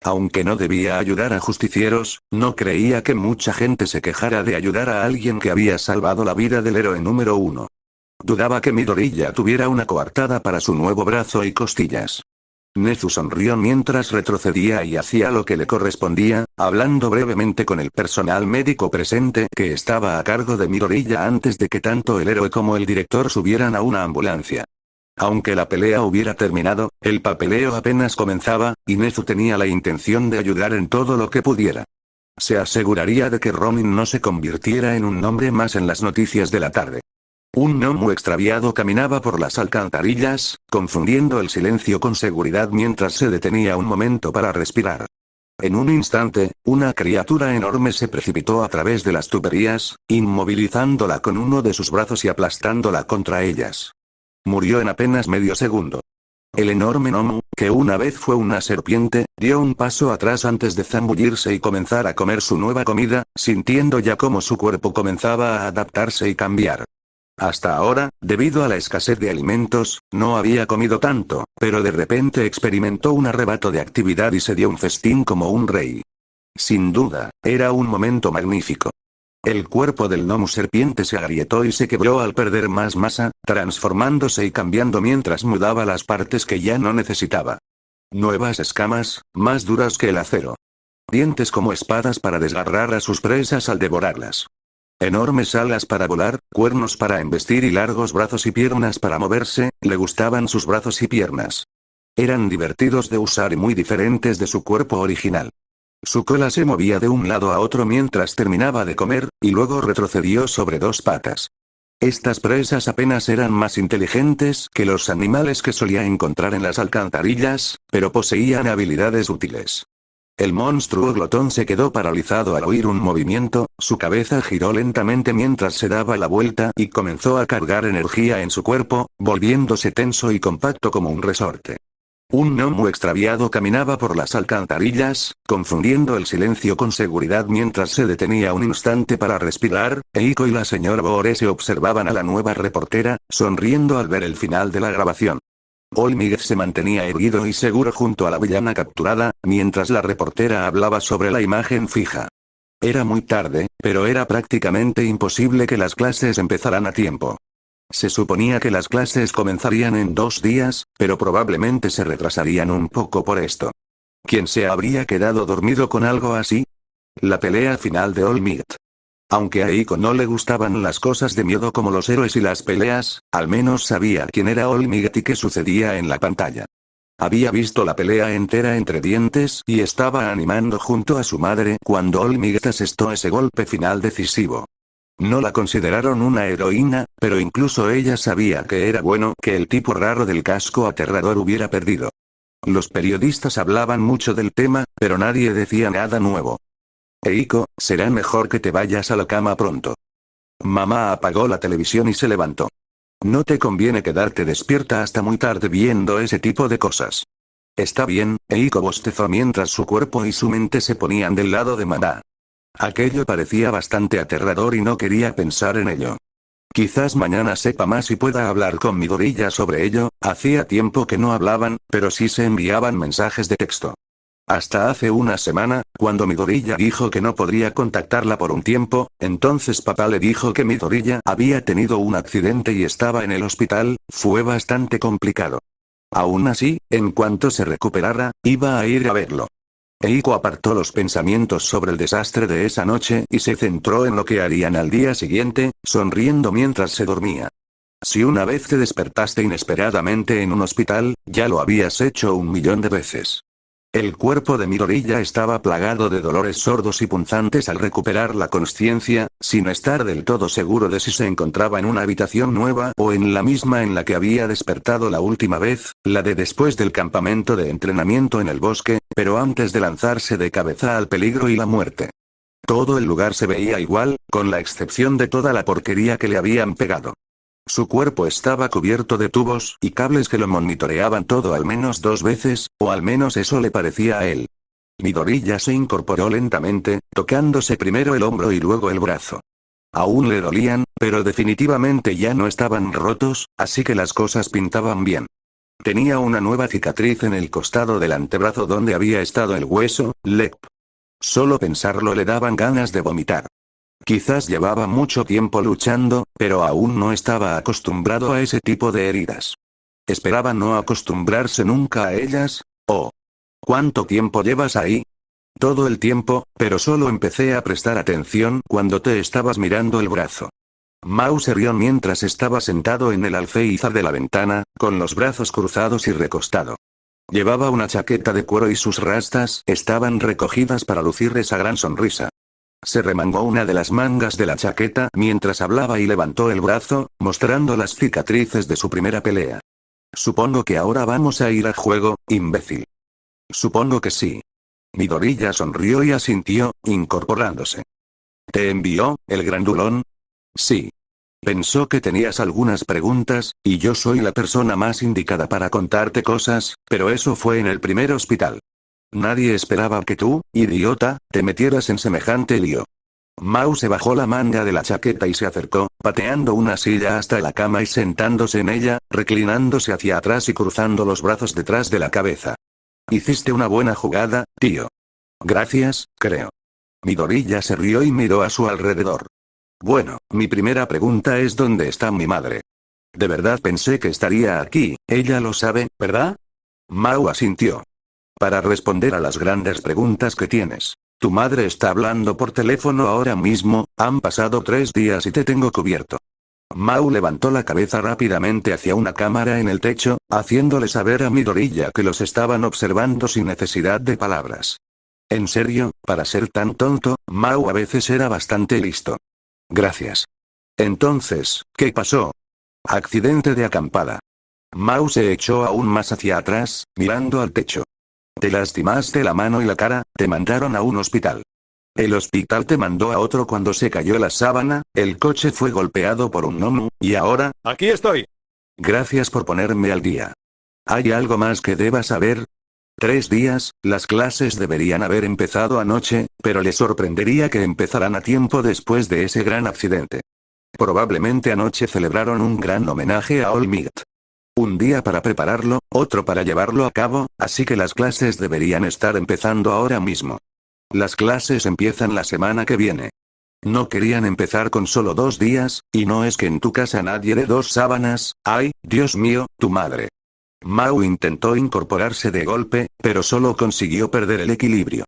Aunque no debía ayudar a justicieros, no creía que mucha gente se quejara de ayudar a alguien que había salvado la vida del héroe número 1. Dudaba que Midoriya tuviera una coartada para su nuevo brazo y costillas. Nezu sonrió mientras retrocedía y hacía lo que le correspondía, hablando brevemente con el personal médico presente que estaba a cargo de Midoriya antes de que tanto el héroe como el director subieran a una ambulancia. Aunque la pelea hubiera terminado, el papeleo apenas comenzaba, y Nezu tenía la intención de ayudar en todo lo que pudiera. Se aseguraría de que Ronin no se convirtiera en un nombre más en las noticias de la tarde. Un gnomo extraviado caminaba por las alcantarillas, confundiendo el silencio con seguridad mientras se detenía un momento para respirar. En un instante, una criatura enorme se precipitó a través de las tuberías, inmovilizándola con uno de sus brazos y aplastándola contra ellas. Murió en apenas medio segundo. El enorme gnomo, que una vez fue una serpiente, dio un paso atrás antes de zambullirse y comenzar a comer su nueva comida, sintiendo ya cómo su cuerpo comenzaba a adaptarse y cambiar. Hasta ahora, debido a la escasez de alimentos, no había comido tanto, pero de repente experimentó un arrebato de actividad y se dio un festín como un rey. Sin duda, era un momento magnífico. El cuerpo del gnomo serpiente se agrietó y se quebró al perder más masa, transformándose y cambiando mientras mudaba las partes que ya no necesitaba. Nuevas escamas, más duras que el acero. Dientes como espadas para desgarrar a sus presas al devorarlas. Enormes alas para volar, cuernos para embestir y largos brazos y piernas para moverse, le gustaban sus brazos y piernas. Eran divertidos de usar y muy diferentes de su cuerpo original. Su cola se movía de un lado a otro mientras terminaba de comer, y luego retrocedió sobre dos patas. Estas presas apenas eran más inteligentes que los animales que solía encontrar en las alcantarillas, pero poseían habilidades útiles. El monstruo glotón se quedó paralizado al oír un movimiento, su cabeza giró lentamente mientras se daba la vuelta y comenzó a cargar energía en su cuerpo, volviéndose tenso y compacto como un resorte. Un gnomo extraviado caminaba por las alcantarillas, confundiendo el silencio con seguridad mientras se detenía un instante para respirar. Eiko y la señora Borese observaban a la nueva reportera, sonriendo al ver el final de la grabación. Olmiguet se mantenía erguido y seguro junto a la villana capturada, mientras la reportera hablaba sobre la imagen fija. Era muy tarde, pero era prácticamente imposible que las clases empezaran a tiempo. Se suponía que las clases comenzarían en 2 días, pero probablemente se retrasarían un poco por esto. ¿Quién se habría quedado dormido con algo así? La pelea final de Olmiguet. Aunque a Eiko no le gustaban las cosas de miedo como los héroes y las peleas, al menos sabía quién era Olmiguet y qué sucedía en la pantalla. Había visto la pelea entera entre dientes y estaba animando junto a su madre cuando Olmiguet asestó ese golpe final decisivo. No la consideraron una heroína, pero incluso ella sabía que era bueno que el tipo raro del casco aterrador hubiera perdido. Los periodistas hablaban mucho del tema, pero nadie decía nada nuevo. Eiko, será mejor que te vayas a la cama pronto. Mamá apagó la televisión y se levantó. No te conviene quedarte despierta hasta muy tarde viendo ese tipo de cosas. Está bien, Eiko bostezó mientras su cuerpo y su mente se ponían del lado de mamá. Aquello parecía bastante aterrador y no quería pensar en ello. Quizás mañana sepa más y pueda hablar con Midoriya sobre ello. Hacía tiempo que no hablaban, pero sí se enviaban mensajes de texto. Hasta hace una semana, cuando Midoriya dijo que no podría contactarla por un tiempo, entonces papá le dijo que Midoriya había tenido un accidente y estaba en el hospital. Fue bastante complicado. Aún así, en cuanto se recuperara, iba a ir a verlo. Eiko apartó los pensamientos sobre el desastre de esa noche y se centró en lo que harían al día siguiente, sonriendo mientras se dormía. Si una vez te despertaste inesperadamente en un hospital, ya lo habías hecho 1.000.000 de veces. El cuerpo de Midoriya estaba plagado de dolores sordos y punzantes al recuperar la consciencia, sin estar del todo seguro de si se encontraba en una habitación nueva o en la misma en la que había despertado la última vez, la de después del campamento de entrenamiento en el bosque, pero antes de lanzarse de cabeza al peligro y la muerte. Todo el lugar se veía igual, con la excepción de toda la porquería que le habían pegado. Su cuerpo estaba cubierto de tubos y cables que lo monitoreaban todo al menos 2 veces, o al menos eso le parecía a él. Midoriya se incorporó lentamente, tocándose primero el hombro y luego el brazo. Aún le dolían, pero definitivamente ya no estaban rotos, así que las cosas pintaban bien. Tenía una nueva cicatriz en el costado del antebrazo donde había estado el hueso, Lep. Solo pensarlo le daban ganas de vomitar. Quizás llevaba mucho tiempo luchando, pero aún no estaba acostumbrado a ese tipo de heridas. ¿Esperaba no acostumbrarse nunca a ellas? ¿O cuánto tiempo llevas ahí? Todo el tiempo, pero solo empecé a prestar atención cuando te estabas mirando el brazo. Mau se rió mientras estaba sentado en el alféizar de la ventana, con los brazos cruzados y recostado. Llevaba una chaqueta de cuero y sus rastas estaban recogidas para lucir esa gran sonrisa. Se remangó una de las mangas de la chaqueta mientras hablaba y levantó el brazo, mostrando las cicatrices de su primera pelea. Supongo que ahora vamos a ir al juego, imbécil. Supongo que sí. Midoriya sonrió y asintió, incorporándose. ¿Te envió, el grandulón? Sí. Pensó que tenías algunas preguntas, y yo soy la persona más indicada para contarte cosas, pero eso fue en el primer hospital. Nadie esperaba que tú, idiota, te metieras en semejante lío. Mau se bajó la manga de la chaqueta y se acercó, pateando una silla hasta la cama y sentándose en ella, reclinándose hacia atrás y cruzando los brazos detrás de la cabeza. Hiciste una buena jugada, tío. Gracias, creo. Midoriya se rió y miró a su alrededor. Bueno, mi primera pregunta es ¿dónde está mi madre? De verdad pensé que estaría aquí, ella lo sabe, ¿verdad? Mau asintió. Para responder a las grandes preguntas que tienes. Tu madre está hablando por teléfono ahora mismo, han pasado 3 días y te tengo cubierto. Mau levantó la cabeza rápidamente hacia una cámara en el techo, haciéndole saber a Midoriya que los estaban observando sin necesidad de palabras. En serio, para ser tan tonto, Mau a veces era bastante listo. Gracias. Entonces, ¿qué pasó? Accidente de acampada. Mau se echó aún más hacia atrás, mirando al techo. Te lastimaste la mano y la cara, te mandaron a un hospital. El hospital te mandó a otro cuando se cayó la sábana, el coche fue golpeado por un gnomo, y ahora, aquí estoy. Gracias por ponerme al día. ¿Hay algo más que deba saber? 3 días, las clases deberían haber empezado anoche, pero le sorprendería que empezaran a tiempo después de ese gran accidente. Probablemente anoche celebraron un gran homenaje a Olmigt. Un día para prepararlo, otro para llevarlo a cabo, así que las clases deberían estar empezando ahora mismo. Las clases empiezan la semana que viene. No querían empezar con solo 2 días, y no es que en tu casa nadie dé 2 sábanas. ¡Ay, Dios mío, tu madre! Mau intentó incorporarse de golpe, pero solo consiguió perder el equilibrio.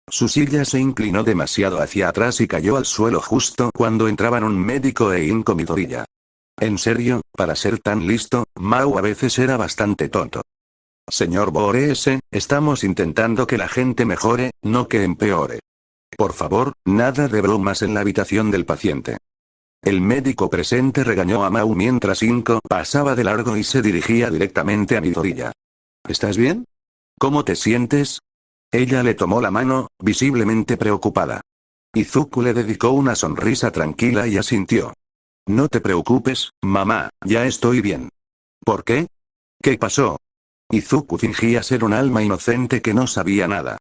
Su silla se inclinó demasiado hacia atrás y cayó al suelo justo cuando entraban un médico e Inko Midoriya. En serio, para ser tan listo, Mau a veces era bastante tonto. Señor Boreese, estamos intentando que la gente mejore, no que empeore. Por favor, nada de bromas en la habitación del paciente. El médico presente regañó a Mau mientras Inko pasaba de largo y se dirigía directamente a Midoriya. ¿Estás bien? ¿Cómo te sientes? Ella le tomó la mano, visiblemente preocupada. Izuku le dedicó una sonrisa tranquila y asintió. No te preocupes, mamá, ya estoy bien. ¿Por qué? ¿Qué pasó? Izuku fingía ser un alma inocente que no sabía nada.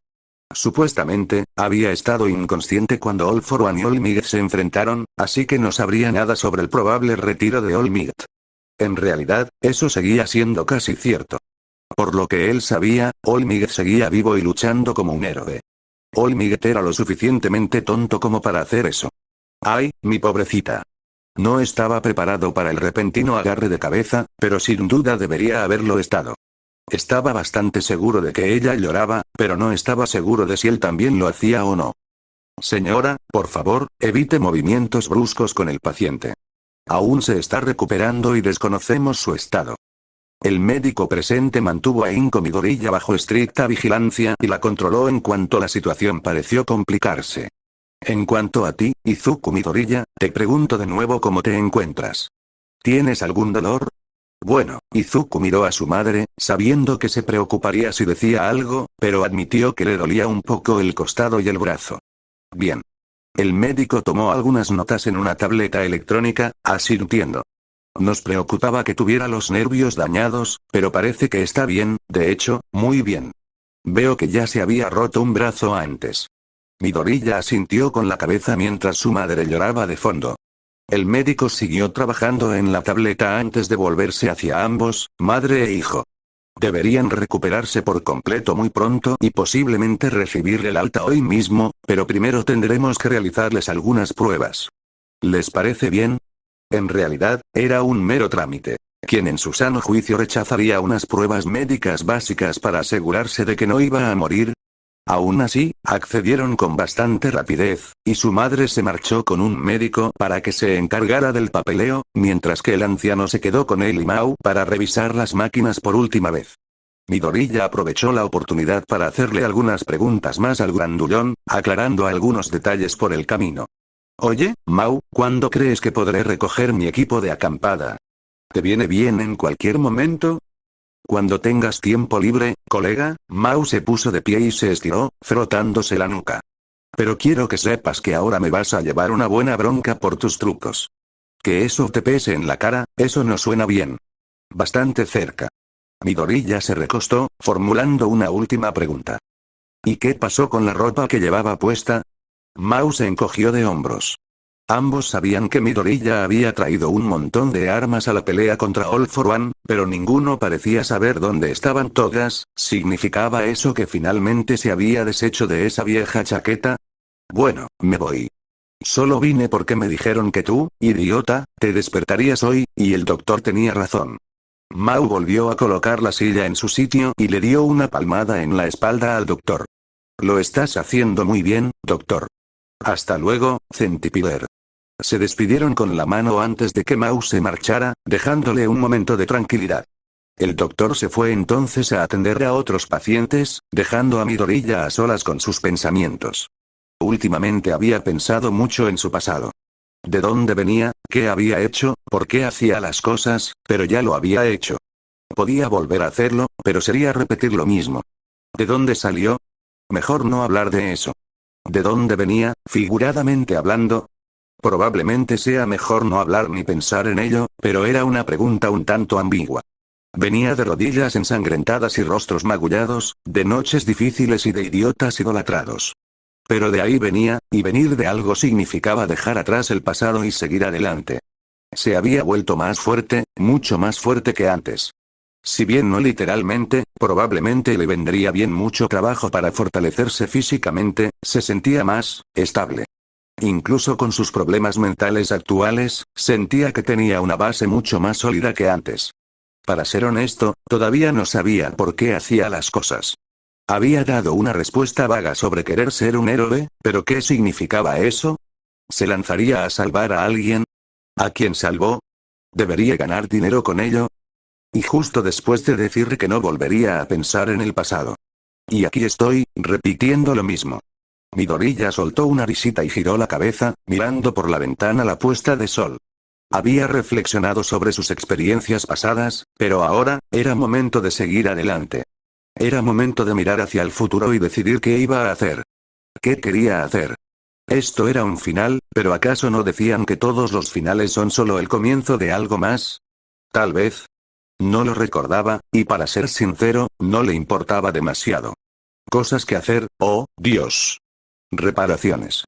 Supuestamente, había estado inconsciente cuando All For One y Olmigt se enfrentaron, así que no sabría nada sobre el probable retiro de Olmigt. En realidad, eso seguía siendo casi cierto. Por lo que él sabía, Olmigt seguía vivo y luchando como un héroe. Olmigt era lo suficientemente tonto como para hacer eso. ¡Ay, mi pobrecita! No estaba preparado para el repentino agarre de cabeza, pero sin duda debería haberlo estado. Estaba bastante seguro de que ella lloraba, pero no estaba seguro de si él también lo hacía o no. Señora, por favor, evite movimientos bruscos con el paciente. Aún se está recuperando y desconocemos su estado. El médico presente mantuvo a Inko Midoriya bajo estricta vigilancia y la controló en cuanto la situación pareció complicarse. En cuanto a ti, Izuku Midoriya, te pregunto de nuevo cómo te encuentras. ¿Tienes algún dolor? Bueno, Izuku miró a su madre, sabiendo que se preocuparía si decía algo, pero admitió que le dolía un poco el costado y el brazo. Bien. El médico tomó algunas notas en una tableta electrónica, asintiendo. Nos preocupaba que tuviera los nervios dañados, pero parece que está bien, de hecho, muy bien. Veo que ya se había roto un brazo antes. Midoriya asintió con la cabeza mientras su madre lloraba de fondo. El médico siguió trabajando en la tableta antes de volverse hacia ambos, madre e hijo. Deberían recuperarse por completo muy pronto y posiblemente recibir el alta hoy mismo, pero primero tendremos que realizarles algunas pruebas. ¿Les parece bien? En realidad, era un mero trámite. Quien en su sano juicio rechazaría unas pruebas médicas básicas para asegurarse de que no iba a morir. Aún así, accedieron con bastante rapidez, y su madre se marchó con un médico para que se encargara del papeleo, mientras que el anciano se quedó con él y Mau para revisar las máquinas por última vez. Midoriya aprovechó la oportunidad para hacerle algunas preguntas más al grandullón, aclarando algunos detalles por el camino. Oye, Mau, ¿cuándo crees que podré recoger mi equipo de acampada? ¿Te viene bien en cualquier momento? Cuando tengas tiempo libre, colega. Mau se puso de pie y se estiró, frotándose la nuca. Pero quiero que sepas que ahora me vas a llevar una buena bronca por tus trucos. Que eso te pese en la cara, eso no suena bien. Bastante cerca. Midoriya se recostó, formulando una última pregunta. ¿Y qué pasó con la ropa que llevaba puesta? Mau se encogió de hombros. Ambos sabían que Midoriya había traído un montón de armas a la pelea contra All For One, pero ninguno parecía saber dónde estaban todas. ¿Significaba eso que finalmente se había deshecho de esa vieja chaqueta? Bueno, me voy. Solo vine porque me dijeron que tú, idiota, te despertarías hoy, y el doctor tenía razón. Mau volvió a colocar la silla en su sitio y le dio una palmada en la espalda al doctor. Lo estás haciendo muy bien, doctor. Hasta luego, Centipiler. Se despidieron con la mano antes de que Mau se marchara, dejándole un momento de tranquilidad. El doctor se fue entonces a atender a otros pacientes, dejando a Midoriya a solas con sus pensamientos. Últimamente había pensado mucho en su pasado. ¿De dónde venía? ¿Qué había hecho? ¿Por qué hacía las cosas? Pero ya lo había hecho. Podía volver a hacerlo, pero sería repetir lo mismo. ¿De dónde salió? Mejor no hablar de eso. ¿De dónde venía, figuradamente hablando? Probablemente sea mejor no hablar ni pensar en ello, pero era una pregunta un tanto ambigua. Venía de rodillas ensangrentadas y rostros magullados, de noches difíciles y de idiotas idolatrados. Pero de ahí venía, y venir de algo significaba dejar atrás el pasado y seguir adelante. Se había vuelto más fuerte, mucho más fuerte que antes. Si bien no literalmente, probablemente le vendría bien mucho trabajo para fortalecerse físicamente, se sentía más estable. Incluso con sus problemas mentales actuales, sentía que tenía una base mucho más sólida que antes. Para ser honesto, todavía no sabía por qué hacía las cosas. Había dado una respuesta vaga sobre querer ser un héroe, pero ¿qué significaba eso? ¿Se lanzaría a salvar a alguien? ¿A quién salvó? ¿Debería ganar dinero con ello? Y justo después de decir que no volvería a pensar en el pasado. Y aquí estoy, repitiendo lo mismo. Midoriya soltó una risita y giró la cabeza, mirando por la ventana la puesta de sol. Había reflexionado sobre sus experiencias pasadas, pero ahora, era momento de seguir adelante. Era momento de mirar hacia el futuro y decidir qué iba a hacer. ¿Qué quería hacer? Esto era un final, pero ¿acaso no decían que todos los finales son solo el comienzo de algo más? Tal vez. No lo recordaba, y para ser sincero, no le importaba demasiado. Cosas que hacer, oh, Dios. Reparaciones.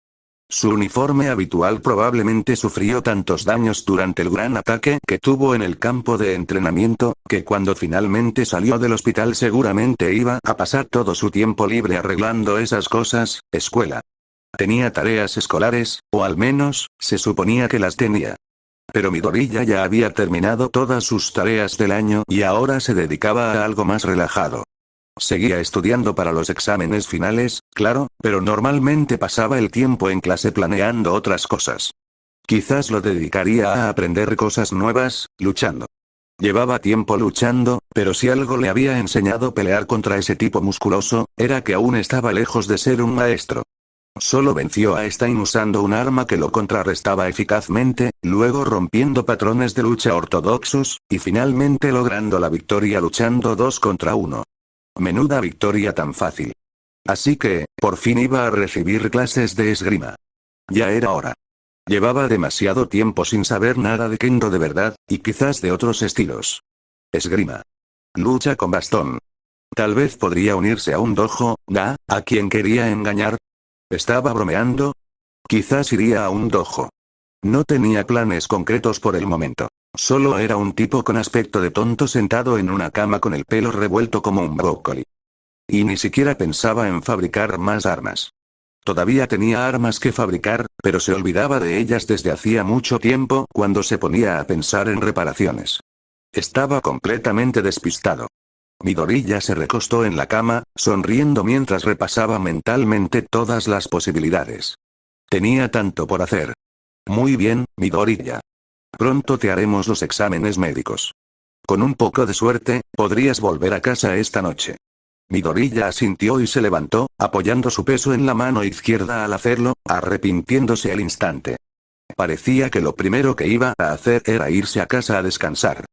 Su uniforme habitual probablemente sufrió tantos daños durante el gran ataque que tuvo en el campo de entrenamiento, que cuando finalmente salió del hospital seguramente iba a pasar todo su tiempo libre arreglando esas cosas. Escuela. Tenía tareas escolares, o al menos, se suponía que las tenía. Pero Midoriya ya había terminado todas sus tareas del año y ahora se dedicaba a algo más relajado. Seguía estudiando para los exámenes finales, claro, pero normalmente pasaba el tiempo en clase planeando otras cosas. Quizás lo dedicaría a aprender cosas nuevas, luchando. Llevaba tiempo luchando, pero si algo le había enseñado pelear contra ese tipo musculoso, era que aún estaba lejos de ser un maestro. Solo venció a Stein usando un arma que lo contrarrestaba eficazmente, luego rompiendo patrones de lucha ortodoxos, y finalmente logrando la victoria luchando 2 contra 1. Menuda victoria tan fácil. Así que, por fin iba a recibir clases de esgrima. Ya era hora. Llevaba demasiado tiempo sin saber nada de kendo de verdad, y quizás de otros estilos. Esgrima. Lucha con bastón. Tal vez podría unirse a un dojo, a quien quería engañar. ¿Estaba bromeando? Quizás iría a un dojo. No tenía planes concretos por el momento. Solo era un tipo con aspecto de tonto sentado en una cama con el pelo revuelto como un brócoli. Y ni siquiera pensaba en fabricar más armas. Todavía tenía armas que fabricar, pero se olvidaba de ellas desde hacía mucho tiempo cuando se ponía a pensar en reparaciones. Estaba completamente despistado. Midoriya se recostó en la cama, sonriendo mientras repasaba mentalmente todas las posibilidades. Tenía tanto por hacer. Muy bien, Midoriya. Pronto te haremos los exámenes médicos. Con un poco de suerte, podrías volver a casa esta noche. Midoriya asintió y se levantó, apoyando su peso en la mano izquierda al hacerlo, arrepintiéndose al instante. Parecía que lo primero que iba a hacer era irse a casa a descansar.